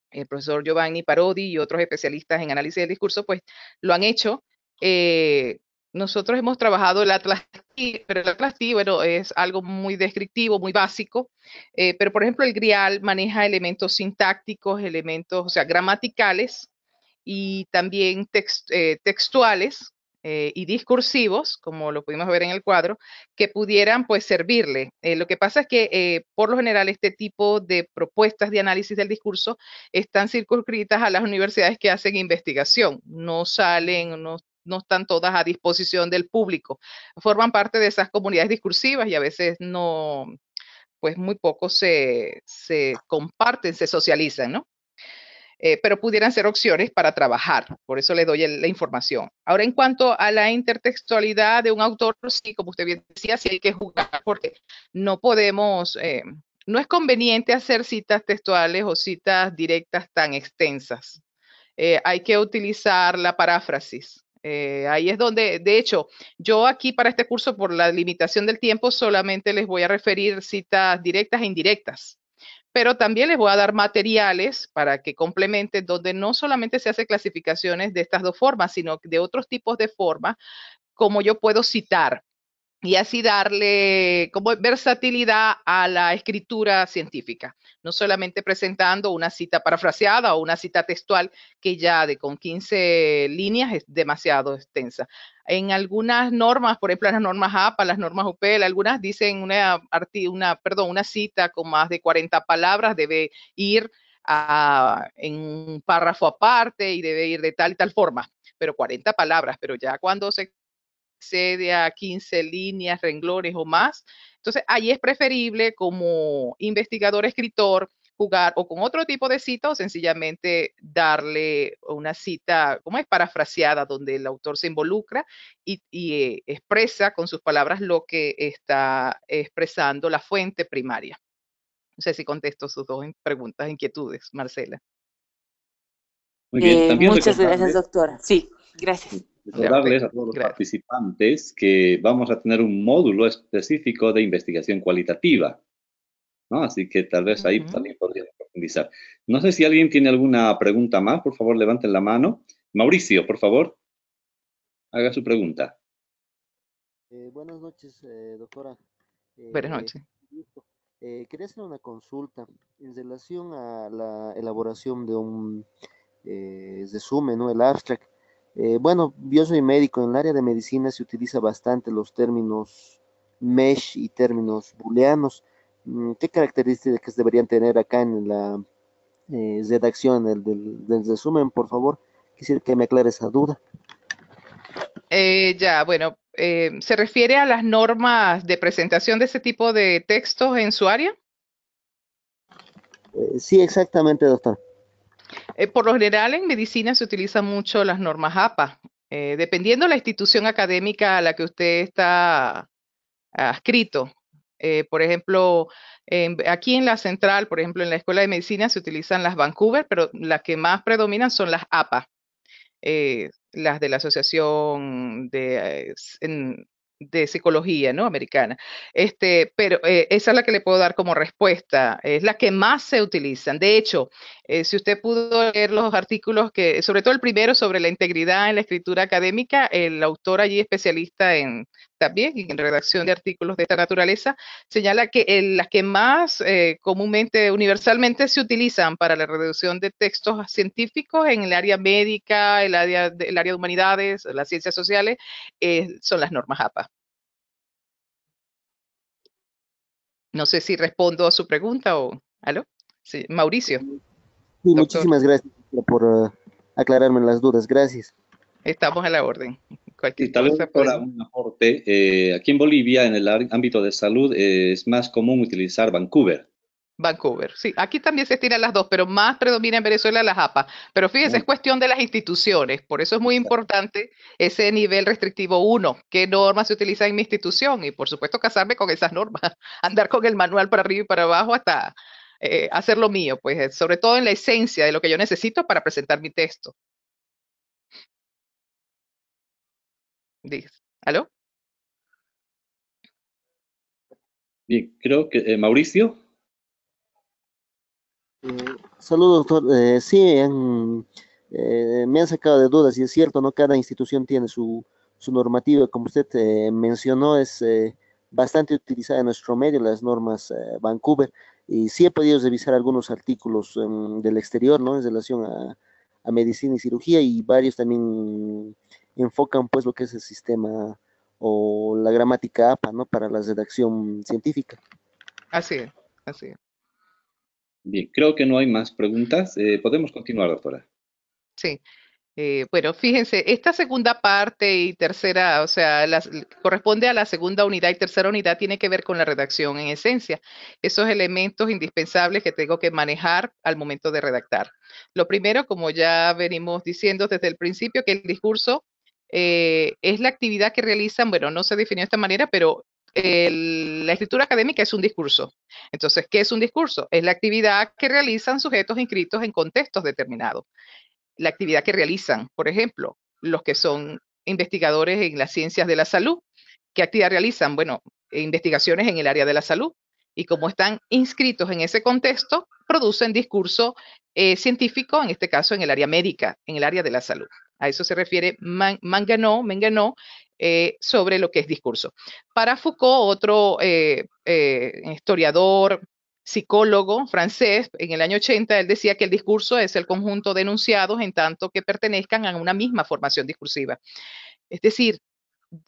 El profesor Giovanni Parodi y otros especialistas en análisis del discurso, pues lo han hecho. Nosotros hemos trabajado el Atlas T, pero el Atlas T, bueno, es algo muy descriptivo, muy básico, pero por ejemplo el GRIAL maneja elementos sintácticos, elementos, o sea, gramaticales y también textuales y discursivos, como lo pudimos ver en el cuadro, que pudieran pues servirle. Lo que pasa es que por lo general este tipo de propuestas de análisis del discurso están circunscritas a las universidades que hacen investigación, no salen, no están todas a disposición del público, forman parte de esas comunidades discursivas y a veces no, pues muy poco se comparten, se socializan, ¿no? Pero pudieran ser opciones para trabajar. Por eso le doy la información. Ahora, en cuanto a la intertextualidad de un autor, sí, como usted bien decía, sí hay que jugar porque no podemos, no es conveniente hacer citas textuales o citas directas tan extensas. Hay que utilizar la paráfrasis. Ahí es donde, de hecho, yo aquí para este curso, por la limitación del tiempo, solamente les voy a referir citas directas e indirectas. pero también les voy a dar materiales para que complementen, donde no solamente se hace clasificaciones de estas dos formas, sino de otros tipos de formas, como yo puedo citar y así darle como versatilidad a la escritura científica, no solamente presentando una cita parafraseada o una cita textual que ya con 15 líneas es demasiado extensa. En algunas normas, por ejemplo, las normas APA, las normas UPL, algunas dicen una cita con más de 40 palabras debe ir en un párrafo aparte y debe ir de tal y tal forma, pero 40 palabras, pero ya cuando se excede a 15 líneas, renglones o más. Entonces, ahí es preferible como investigador, escritor, jugar o con otro tipo de cita o sencillamente darle una cita, como es parafraseada, donde el autor se involucra y expresa con sus palabras lo que está expresando la fuente primaria. No sé si contesto sus dos preguntas, inquietudes, Marcela. Muy bien, también Muchas gracias, doctora. Sí, gracias. recordarles a todos los participantes que vamos a tener un módulo específico de investigación cualitativa, ¿no? Así que tal vez ahí también podríamos profundizar. No sé si alguien tiene alguna pregunta más, por favor levanten la mano. Mauricio, por favor, haga su pregunta. Buenas noches, doctora. Buenas noches. Quería hacer una consulta en relación a la elaboración de un resumen, ¿no? El abstract. Bueno, yo soy médico, en el área de medicina se utiliza bastante los términos mesh y términos booleanos. ¿Qué características deberían tener acá en la redacción del resumen, por favor? Quisiera que me aclare esa duda. Bueno, ¿se refiere a las normas de presentación de ese tipo de textos en su área? Sí, exactamente, doctor. Por lo general, en medicina se utilizan mucho las normas APA. Dependiendo de la institución académica a la que usted está adscrito. Por ejemplo, aquí en la central, por ejemplo, en la Escuela de Medicina se utilizan las Vancouver, pero las que más predominan son las APA. Las de la Asociación de Psicología, ¿no? Americana. Pero esa es la que le puedo dar como respuesta, es la que más se utilizan. De hecho, si usted pudo leer los artículos sobre todo el primero sobre la integridad en la escritura académica, el autor allí especialista también en redacción de artículos de esta naturaleza, señala que las que más comúnmente, universalmente se utilizan para la redacción de textos científicos en el área médica, el área de humanidades, las ciencias sociales, son las normas APA. No sé si respondo a su pregunta o... ¿Aló? Sí, Mauricio. Sí, muchísimas gracias por aclararme las dudas. Gracias. Estamos a la orden. Y tal vez para un aporte, aquí en Bolivia, en el ámbito de salud, es más común utilizar Vancouver. Vancouver, sí. Aquí también se estiran las dos, pero más predomina en Venezuela las APA. Pero fíjense, es cuestión de las instituciones. Por eso es muy importante ese nivel restrictivo 1. ¿Qué normas se utilizan en mi institución? Y por supuesto casarme con esas normas. Andar con el manual para arriba y para abajo hasta hacer lo mío. Pues sobre todo en la esencia de lo que yo necesito para presentar mi texto. ¿Aló? Bien, creo que Mauricio. Saludos, doctor. Sí, me han sacado de dudas y es cierto, ¿no? Cada institución tiene su normativa. Como usted mencionó, es bastante utilizada en nuestro medio, las normas Vancouver. Y sí he podido revisar algunos artículos del exterior, ¿no? En relación a medicina y cirugía, y varios también enfocan pues lo que es el sistema o la gramática APA, ¿no? Para la redacción científica. Así es, así es. Bien, creo que no hay más preguntas. Podemos continuar, doctora. Sí. Bueno, fíjense, esta segunda parte y tercera, o sea, corresponde a la segunda unidad y tercera unidad, tiene que ver con la redacción en esencia. Esos elementos indispensables que tengo que manejar al momento de redactar. Lo primero, como ya venimos diciendo desde el principio, que el discurso es la actividad que realizan, bueno, no se definió de esta manera, pero la escritura académica es un discurso. Entonces, ¿qué es un discurso? Es la actividad que realizan sujetos inscritos en contextos determinados. La actividad que realizan, por ejemplo, los que son investigadores en las ciencias de la salud. ¿Qué actividad realizan? Bueno, investigaciones en el área de la salud. Y como están inscritos en ese contexto, producen discurso científico, en este caso en el área médica, en el área de la salud. A eso se refiere Manganó, sobre lo que es discurso. Para Foucault, otro historiador, psicólogo francés, en el año 80, él decía que el discurso es el conjunto de enunciados en tanto que pertenezcan a una misma formación discursiva. Es decir,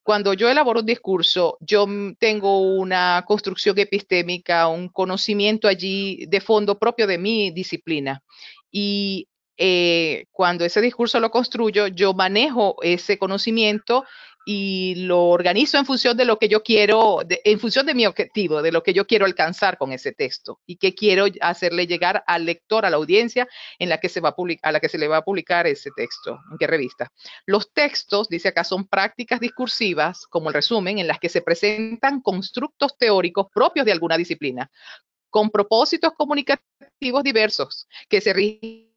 cuando yo elaboro un discurso, yo tengo una construcción epistémica, un conocimiento allí de fondo propio de mi disciplina. Y cuando ese discurso lo construyo, yo manejo ese conocimiento y lo organizo en función de lo que yo quiero, en función de mi objetivo, de lo que yo quiero alcanzar con ese texto y que quiero hacerle llegar al lector, a la audiencia en la que se va a a la que se le va a publicar ese texto, en qué revista. Los textos, dice acá, son prácticas discursivas, como el resumen, en las que se presentan constructos teóricos propios de alguna disciplina, con propósitos comunicativos diversos, que se rigen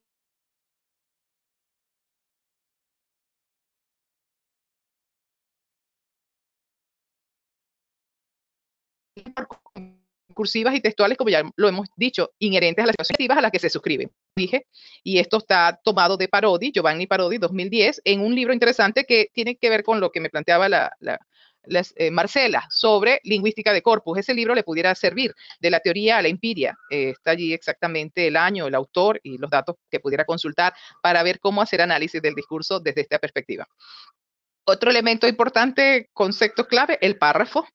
cursivas y textuales, como ya lo hemos dicho, inherentes a las situaciones a las que se suscriben. Dije, y esto está tomado de Parodi, Giovanni Parodi, 2010, en un libro interesante que tiene que ver con lo que me planteaba Marcela sobre lingüística de corpus. Ese libro le pudiera servir de la teoría a la empiria. Está allí exactamente el año, el autor y los datos que pudiera consultar para ver cómo hacer análisis del discurso desde esta perspectiva. Otro elemento importante, concepto clave, el párrafo.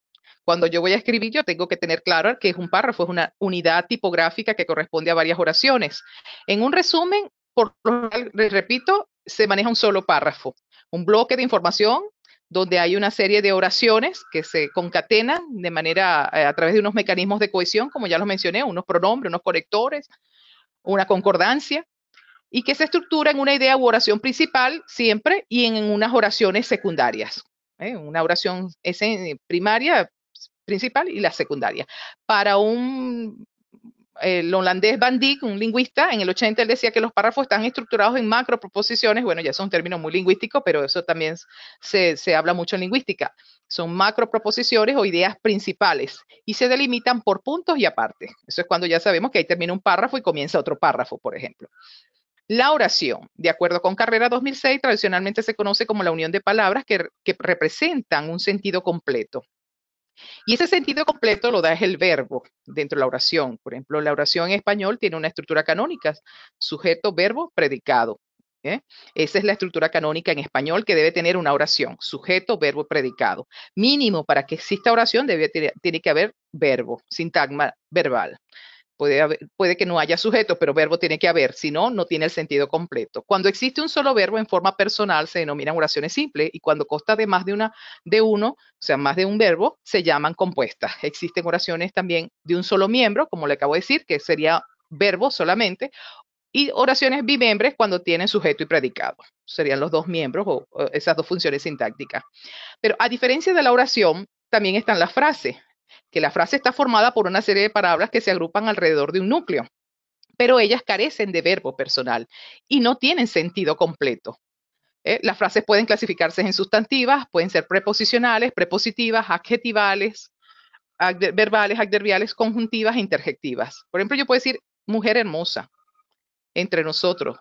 Cuando yo voy a escribir, yo tengo que tener claro que es un párrafo, es una unidad tipográfica que corresponde a varias oraciones. En un resumen, por lo que les repito, se maneja un solo párrafo, un bloque de información donde hay una serie de oraciones que se concatenan de manera, a través de unos mecanismos de cohesión, como ya los mencioné, unos pronombres, unos conectores, una concordancia, y que se estructura en una idea u oración principal siempre y en unas oraciones secundarias. Una oración primaria, principal y la secundaria. Para el holandés Van Dijk, un lingüista, en el 80 él decía que los párrafos están estructurados en macroproposiciones. Bueno, ya es un término muy lingüístico, pero eso también se habla mucho en lingüística. Son macroproposiciones o ideas principales y se delimitan por puntos y aparte. Eso es cuando ya sabemos que ahí termina un párrafo y comienza otro párrafo, por ejemplo. La oración, de acuerdo con Carrera 2006, tradicionalmente se conoce como la unión de palabras que representan un sentido completo. Y ese sentido completo lo da es el verbo dentro de la oración. Por ejemplo, la oración en español tiene una estructura canónica, sujeto, verbo, predicado. Esa es la estructura canónica en español que debe tener una oración, sujeto, verbo, predicado. Mínimo para que exista oración tiene que haber verbo, sintagma verbal. Puede que no haya sujeto, pero verbo tiene que haber, si no, no tiene el sentido completo. Cuando existe un solo verbo en forma personal se denominan oraciones simples y cuando consta de más de uno, o sea, más de un verbo, se llaman compuestas. Existen oraciones también de un solo miembro, como le acabo de decir, que sería verbo solamente, y oraciones bimembres cuando tienen sujeto y predicado. Serían los dos miembros o esas dos funciones sintácticas. Pero a diferencia de la oración, también están las frases, que la frase está formada por una serie de palabras que se agrupan alrededor de un núcleo, pero ellas carecen de verbo personal y no tienen sentido completo. Las frases pueden clasificarse en sustantivas, pueden ser preposicionales, prepositivas, adjetivales, verbales, adverbiales, conjuntivas e interjectivas. Por ejemplo, yo puedo decir mujer hermosa entre nosotros,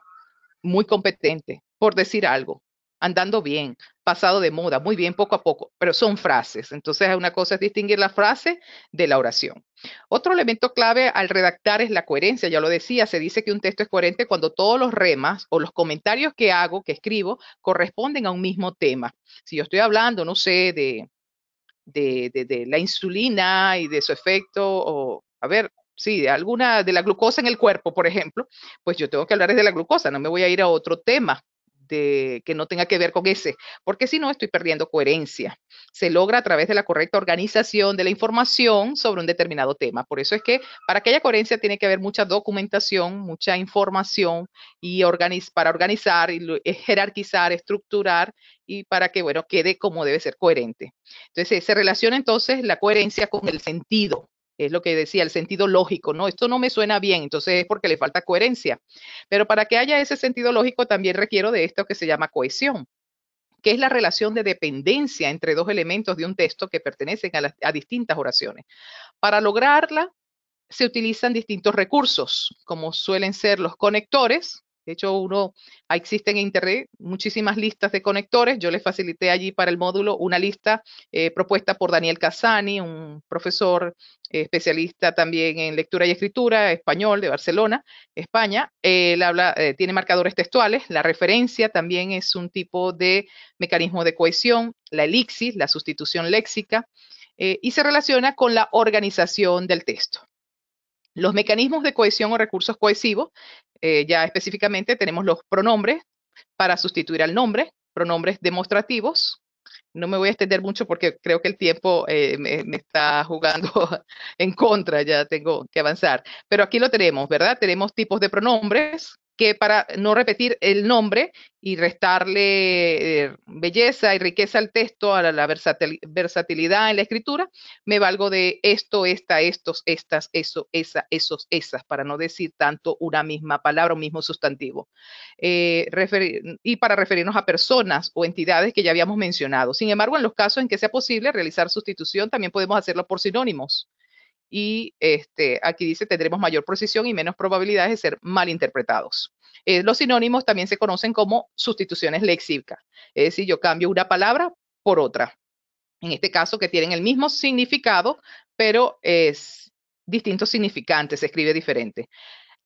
muy competente, por decir algo, andando bien, pasado de moda, muy bien, poco a poco, pero son frases. Entonces, una cosa es distinguir la frase de la oración. Otro elemento clave al redactar es la coherencia. Ya lo decía, se dice que un texto es coherente cuando todos los remas o los comentarios que hago, que escribo, corresponden a un mismo tema. Si yo estoy hablando, no sé, de la insulina y de su efecto, o, a ver, sí, de la glucosa en el cuerpo, por ejemplo, pues yo tengo que hablar de la glucosa, no me voy a ir a otro tema que no tenga que ver con ese, porque si no estoy perdiendo coherencia. Se logra a través de la correcta organización de la información sobre un determinado tema. Por eso es que para que haya coherencia tiene que haber mucha documentación, mucha información y para organizar, y jerarquizar, estructurar y para que, bueno, quede como debe ser coherente. Entonces, se relaciona entonces la coherencia con el sentido. Es lo que decía, el sentido lógico, ¿no? Esto no me suena bien, entonces es porque le falta coherencia. Pero para que haya ese sentido lógico también requiero de esto que se llama cohesión, que es la relación de dependencia entre dos elementos de un texto que pertenecen a distintas oraciones. Para lograrla, se utilizan distintos recursos, como suelen ser los conectores. De hecho, existen en Internet muchísimas listas de conectores. Yo les facilité allí para el módulo una lista propuesta por Daniel Casani, un profesor especialista también en lectura y escritura español de Barcelona, España. Él tiene marcadores textuales. La referencia también es un tipo de mecanismo de cohesión. La elixir, la sustitución léxica, y se relaciona con la organización del texto. Los mecanismos de cohesión o recursos cohesivos, ya específicamente tenemos los pronombres para sustituir al nombre, pronombres demostrativos. No me voy a extender mucho porque creo que el tiempo me está jugando en contra, ya tengo que avanzar. Pero aquí lo tenemos, ¿verdad? Tenemos tipos de pronombres que, para no repetir el nombre y restarle belleza y riqueza al texto, a la versatilidad en la escritura, me valgo de esto, esta, estos, estas, eso, esa, esos, esas, para no decir tanto una misma palabra, un mismo sustantivo. Y para referirnos a personas o entidades que ya habíamos mencionado. Sin embargo, en los casos en que sea posible realizar sustitución, también podemos hacerlo por sinónimos. Y aquí dice, tendremos mayor precisión y menos probabilidades de ser malinterpretados. Los sinónimos también se conocen como sustituciones léxicas. Es decir, yo cambio una palabra por otra. En este caso, que tienen el mismo significado, pero es distintos significantes, se escribe diferente.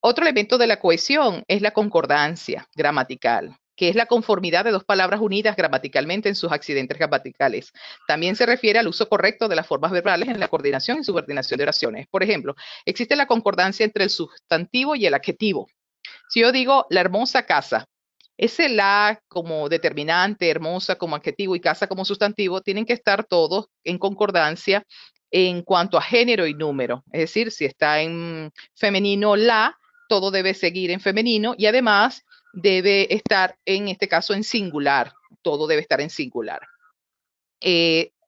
Otro elemento de la cohesión es la concordancia gramatical, que es la conformidad de dos palabras unidas gramaticalmente en sus accidentes gramaticales. También se refiere al uso correcto de las formas verbales en la coordinación y subordinación de oraciones. Por ejemplo, existe la concordancia entre el sustantivo y el adjetivo. Si yo digo la hermosa casa, ese la como determinante, hermosa como adjetivo y casa como sustantivo, tienen que estar todos en concordancia en cuanto a género y número. Es decir, si está en femenino la, todo debe seguir en femenino y además debe estar, en este caso, en singular. Todo debe estar en singular.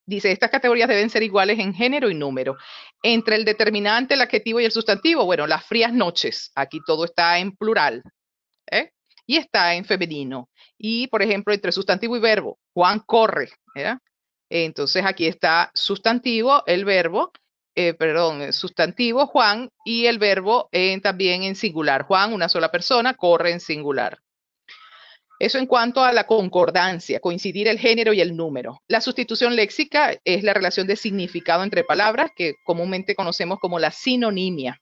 Dice, estas categorías deben ser iguales en género y número. Entre el determinante, el adjetivo y el sustantivo, bueno, las frías noches. Aquí todo está en plural. Y está en femenino. Y, por ejemplo, entre sustantivo y verbo, Juan corre. Entonces, aquí está sustantivo, el verbo, sustantivo Juan y el verbo también en singular. Juan, una sola persona, corre en singular. Eso en cuanto a la concordancia, coincidir el género y el número. La sustitución léxica es la relación de significado entre palabras que comúnmente conocemos como la sinonimia.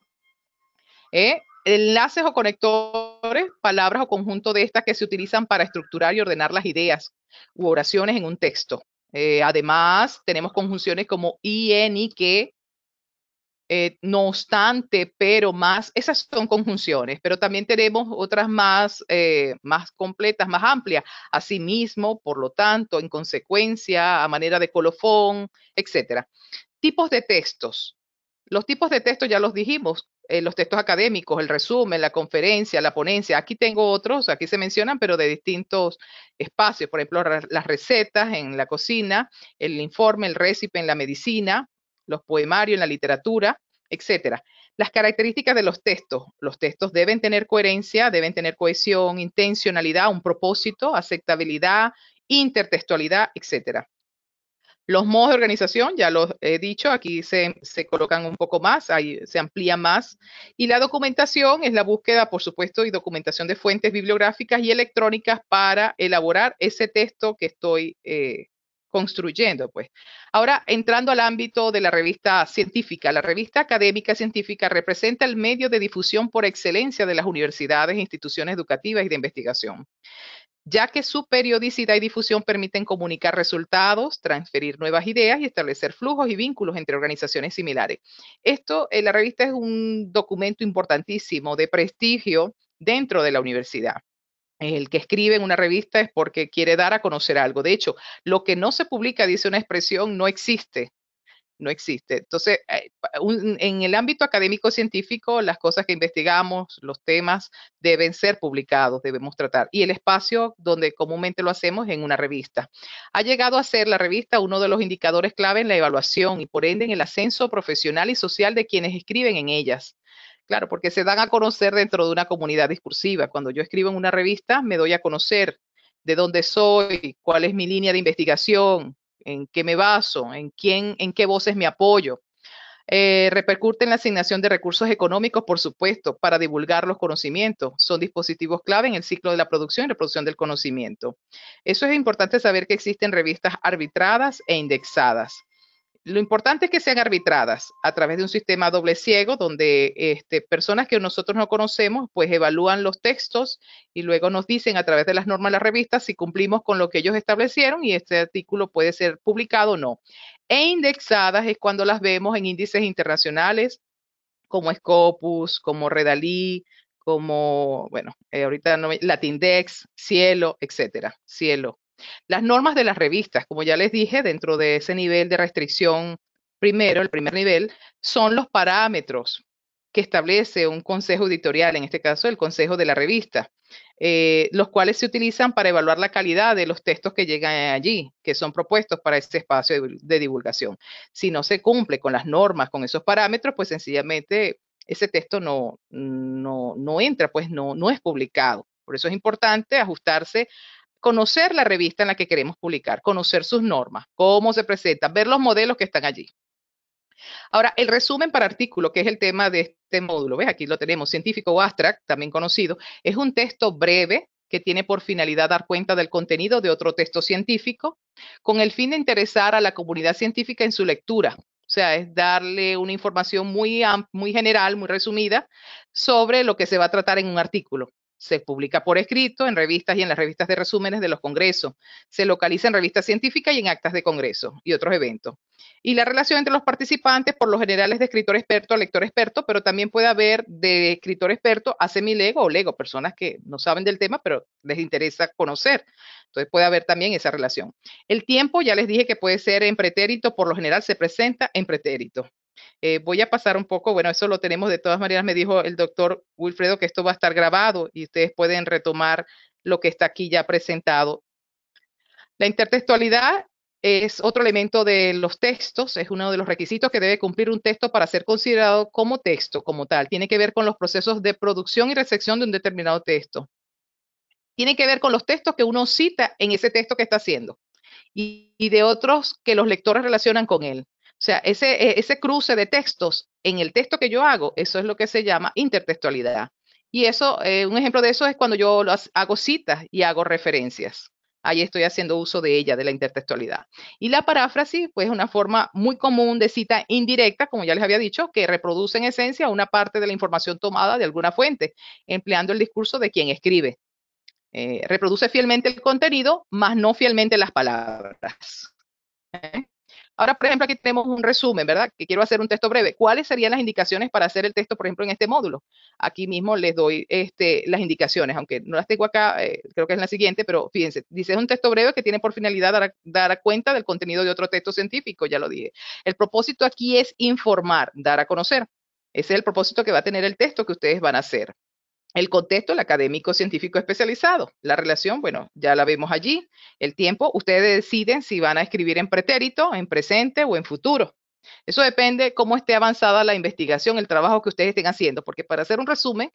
Enlaces o conectores, palabras o conjunto de estas que se utilizan para estructurar y ordenar las ideas u oraciones en un texto. Además, tenemos conjunciones como y, en, y, que, no obstante, pero, más. Esas son conjunciones, pero también tenemos otras más completas, más amplias. Asimismo, por lo tanto, en consecuencia, a manera de colofón, etc. Tipos de textos. Los tipos de texto ya los dijimos. Los textos académicos, el resumen, la conferencia, la ponencia. Aquí tengo otros, aquí se mencionan, pero de distintos espacios. Por ejemplo, las recetas en la cocina, el informe, el récipe en la medicina, los poemarios en la literatura, etcétera. Las características de los textos. Los textos deben tener coherencia, deben tener cohesión, intencionalidad, un propósito, aceptabilidad, intertextualidad, etcétera. Los modos de organización, ya los he dicho, aquí se colocan un poco más, ahí se amplía más. Y la documentación es la búsqueda, por supuesto, y documentación de fuentes bibliográficas y electrónicas para elaborar ese texto que estoy construyendo, pues. Ahora, entrando al ámbito de la revista científica, la revista académica científica representa el medio de difusión por excelencia de las universidades e instituciones educativas y de investigación, ya que su periodicidad y difusión permiten comunicar resultados, transferir nuevas ideas y establecer flujos y vínculos entre organizaciones similares. Esto, la revista es un documento importantísimo de prestigio dentro de la universidad. El que escribe en una revista es porque quiere dar a conocer algo. De hecho, lo que no se publica, dice una expresión, no existe. No existe. Entonces, en el ámbito académico científico, las cosas que investigamos, los temas deben ser publicados, debemos tratar. Y el espacio donde comúnmente lo hacemos es en una revista. Ha llegado a ser la revista uno de los indicadores clave en la evaluación y por ende en el ascenso profesional y social de quienes escriben en ellas. Claro, porque se dan a conocer dentro de una comunidad discursiva. Cuando yo escribo en una revista, me doy a conocer de dónde soy, cuál es mi línea de investigación, en qué me baso, en qué voces me apoyo. Repercute en la asignación de recursos económicos, por supuesto, para divulgar los conocimientos. Son dispositivos clave en el ciclo de la producción y reproducción del conocimiento. Eso es importante saber que existen revistas arbitradas e indexadas. Lo importante es que sean arbitradas a través de un sistema doble ciego donde personas que nosotros no conocemos pues evalúan los textos y luego nos dicen a través de las normas de las revistas si cumplimos con lo que ellos establecieron y este artículo puede ser publicado o no. E indexadas es cuando las vemos en índices internacionales como Scopus, como Redalí, como, bueno, ahorita no, Latindex, Cielo, etcétera, Cielo. Las normas de las revistas, como ya les dije, dentro de ese nivel de restricción primero, el primer nivel, son los parámetros que establece un consejo editorial, en este caso el consejo de la revista, los cuales se utilizan para evaluar la calidad de los textos que llegan allí, que son propuestos para este espacio de divulgación. Si no se cumple con las normas, con esos parámetros, pues sencillamente ese texto no entra, pues no es publicado. Por eso es importante ajustarse, conocer la revista en la que queremos publicar, conocer sus normas, cómo se presentan, ver los modelos que están allí. Ahora, el resumen para artículo, que es el tema de este módulo, ¿ves? Aquí lo tenemos, científico o abstract, también conocido, es un texto breve que tiene por finalidad dar cuenta del contenido de otro texto científico, con el fin de interesar a la comunidad científica en su lectura. O sea, es darle una información muy general, muy resumida, sobre lo que se va a tratar en un artículo. Se publica por escrito en revistas y en las revistas de resúmenes de los congresos. Se localiza en revistas científicas y en actas de congreso y otros eventos. Y la relación entre los participantes, por lo general, es de escritor experto a lector experto, pero también puede haber de escritor experto a semilego o lego, personas que no saben del tema, pero les interesa conocer. Entonces puede haber también esa relación. El tiempo, ya les dije que puede ser en pretérito, por lo general se presenta en pretérito. Voy a pasar un poco, bueno, eso lo tenemos de todas maneras, me dijo el doctor Wilfredo que esto va a estar grabado y ustedes pueden retomar lo que está aquí ya presentado. La intertextualidad es otro elemento de los textos, es uno de los requisitos que debe cumplir un texto para ser considerado como texto, como tal. Tiene que ver con los procesos de producción y recepción de un determinado texto. Tiene que ver con los textos que uno cita en ese texto que está haciendo y de otros que los lectores relacionan con él. O sea, ese cruce de textos en el texto que yo hago, eso es lo que se llama intertextualidad. Y eso, un ejemplo de eso es cuando yo hago citas y hago referencias. Ahí estoy haciendo uso de ella, de la intertextualidad. Y la paráfrasis, pues es una forma muy común de cita indirecta, como ya les había dicho, que reproduce en esencia una parte de la información tomada de alguna fuente, empleando el discurso de quien escribe. Reproduce fielmente el contenido, más no fielmente las palabras. Ahora, por ejemplo, aquí tenemos un resumen, ¿verdad? Que quiero hacer un texto breve. ¿Cuáles serían las indicaciones para hacer el texto, por ejemplo, en este módulo? Aquí mismo les doy las indicaciones, aunque no las tengo acá, creo que es la siguiente, pero fíjense, dice, es un texto breve que tiene por finalidad dar cuenta del contenido de otro texto científico, ya lo dije. El propósito aquí es informar, dar a conocer. Ese es el propósito que va a tener el texto que ustedes van a hacer. El contexto, el académico científico especializado. La relación, bueno, ya la vemos allí. El tiempo, ustedes deciden si van a escribir en pretérito, en presente o en futuro. Eso depende cómo esté avanzada la investigación, el trabajo que ustedes estén haciendo, porque para hacer un resumen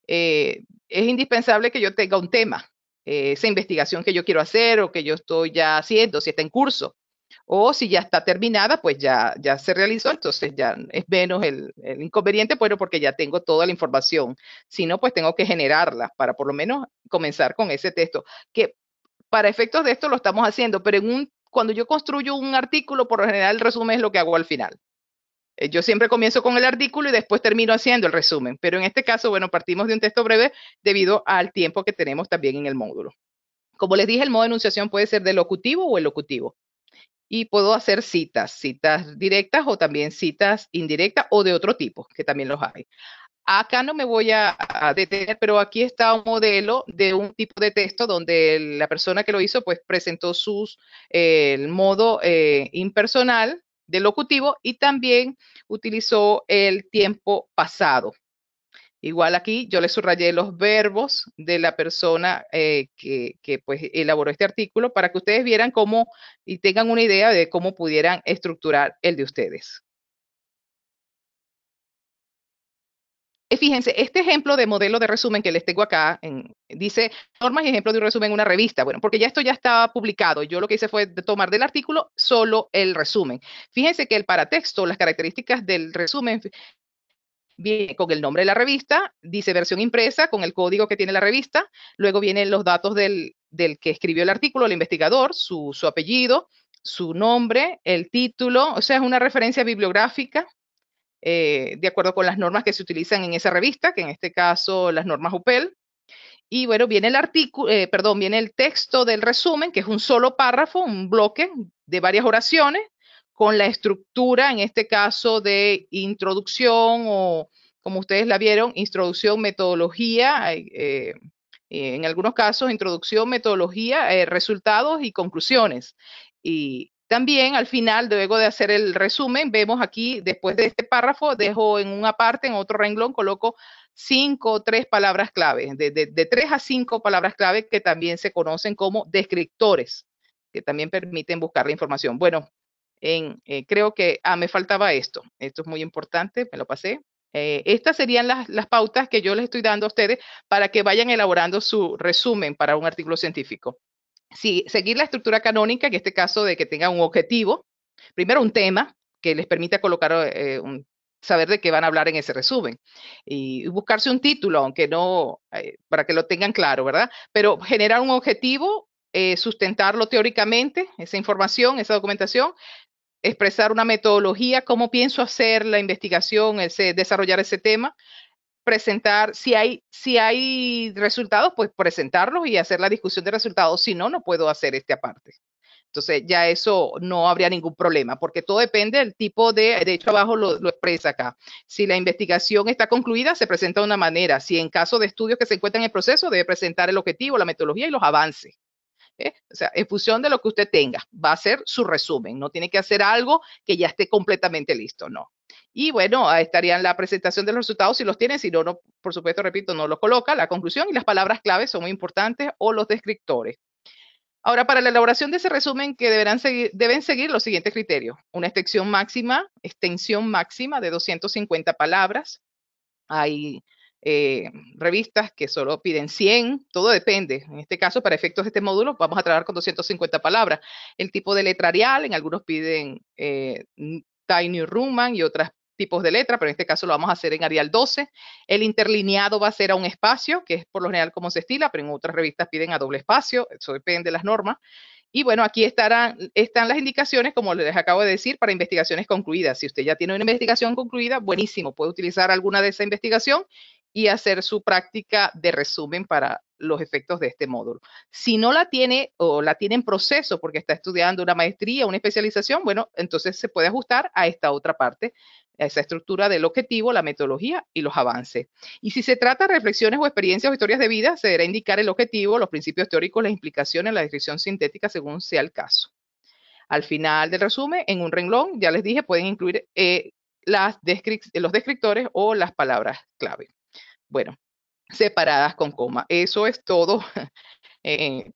es indispensable que yo tenga un tema, esa investigación que yo quiero hacer o que yo estoy ya haciendo, si está en curso. O si ya está terminada, pues ya se realizó, entonces ya es menos el inconveniente, bueno, porque ya tengo toda la información. Si no, pues tengo que generarla para por lo menos comenzar con ese texto, que para efectos de esto lo estamos haciendo, pero cuando yo construyo un artículo, por lo general el resumen es lo que hago al final. Yo siempre comienzo con el artículo y después termino haciendo el resumen, pero en este caso, bueno, partimos de un texto breve debido al tiempo que tenemos también en el módulo. Como les dije, el modo de enunciación puede ser del locutivo o el locutivo. Y puedo hacer citas directas o también citas indirectas o de otro tipo, que también los hay. Acá no me voy a detener, pero aquí está un modelo de un tipo de texto donde la persona que lo hizo pues presentó el modo impersonal del locutivo y también utilizó el tiempo pasado. Igual aquí yo le subrayé los verbos de la persona que pues elaboró este artículo para que ustedes vieran cómo y tengan una idea de cómo pudieran estructurar el de ustedes. Fíjense, este ejemplo de modelo de resumen que les tengo acá dice normas y ejemplos de un resumen en una revista. Bueno, porque ya esto ya estaba publicado. Yo lo que hice fue tomar del artículo solo el resumen. Fíjense que el paratexto, las características del resumen, viene con el nombre de la revista, dice versión impresa con el código que tiene la revista, luego vienen los datos del que escribió el artículo, el investigador, su apellido, su nombre, el título, o sea, es una referencia bibliográfica de acuerdo con las normas que se utilizan en esa revista, que en este caso las normas UPEL. Y bueno, viene el artículo, viene el texto del resumen, que es un solo párrafo, un bloque de varias oraciones, con la estructura, en este caso, de introducción o, como ustedes la vieron, introducción, metodología, en algunos casos, introducción, metodología, resultados y conclusiones. Y también al final, luego de hacer el resumen, vemos aquí, después de este párrafo, dejo en una parte, en otro renglón, coloco 5 o 3 palabras clave, de 3 a 5 palabras clave que también se conocen como descriptores, que también permiten buscar la información. Bueno, creo que me faltaba esto. Esto es muy importante, me lo pasé. Estas serían las pautas que yo les estoy dando a ustedes para que vayan elaborando su resumen para un artículo científico. Sí, seguir la estructura canónica, en este caso de que tenga un objetivo, primero un tema que les permita colocar saber de qué van a hablar en ese resumen y buscarse un título, aunque no, para que lo tengan claro, ¿verdad? Pero generar un objetivo, sustentarlo teóricamente, esa información, esa documentación, expresar una metodología, cómo pienso hacer la investigación, desarrollar ese tema, presentar, si hay resultados, pues presentarlos y hacer la discusión de resultados. Si no, no puedo hacer este aparte. Entonces ya eso no habría ningún problema, porque todo depende del tipo de hecho abajo lo expresa acá. Si la investigación está concluida, se presenta de una manera. Si en caso de estudios que se encuentran en el proceso, debe presentar el objetivo, la metodología y los avances. O sea, en función de lo que usted tenga, va a ser su resumen. No tiene que hacer algo que ya esté completamente listo, no. Y bueno, ahí estarían la presentación de los resultados si los tienen, si no, por supuesto, repito, no los coloca. La conclusión y las palabras claves son muy importantes o los descriptores. Ahora, para la elaboración de ese resumen, que deben seguir los siguientes criterios. Una extensión máxima de 250 palabras. Hay revistas que solo piden 100, todo depende. En este caso, para efectos de este módulo, vamos a trabajar con 250 palabras. El tipo de letra Arial, en algunos piden Tiny Roman y otros tipos de letra, pero en este caso lo vamos a hacer en Arial 12. El interlineado va a ser a un espacio, que es por lo general como se estila, pero en otras revistas piden a doble espacio, eso depende de las normas. Y bueno, aquí están las indicaciones, como les acabo de decir, para investigaciones concluidas. Si usted ya tiene una investigación concluida, buenísimo, puede utilizar alguna de esa investigación y hacer su práctica de resumen para los efectos de este módulo. Si no la tiene o la tiene en proceso porque está estudiando una maestría, una especialización, bueno, entonces se puede ajustar a esta otra parte, a esa estructura del objetivo, la metodología y los avances. Y si se trata de reflexiones o experiencias o historias de vida, se deberá indicar el objetivo, los principios teóricos, las implicaciones, la descripción sintética según sea el caso. Al final del resumen, en un renglón, ya les dije, pueden incluir los descriptores o las palabras clave. Bueno, separadas con coma. Eso es todo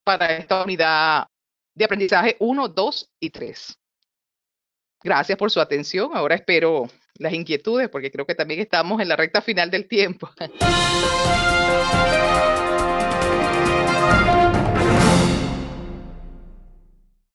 para esta unidad de aprendizaje 1, 2 y 3. Gracias por su atención. Ahora espero las inquietudes porque creo que también estamos en la recta final del tiempo.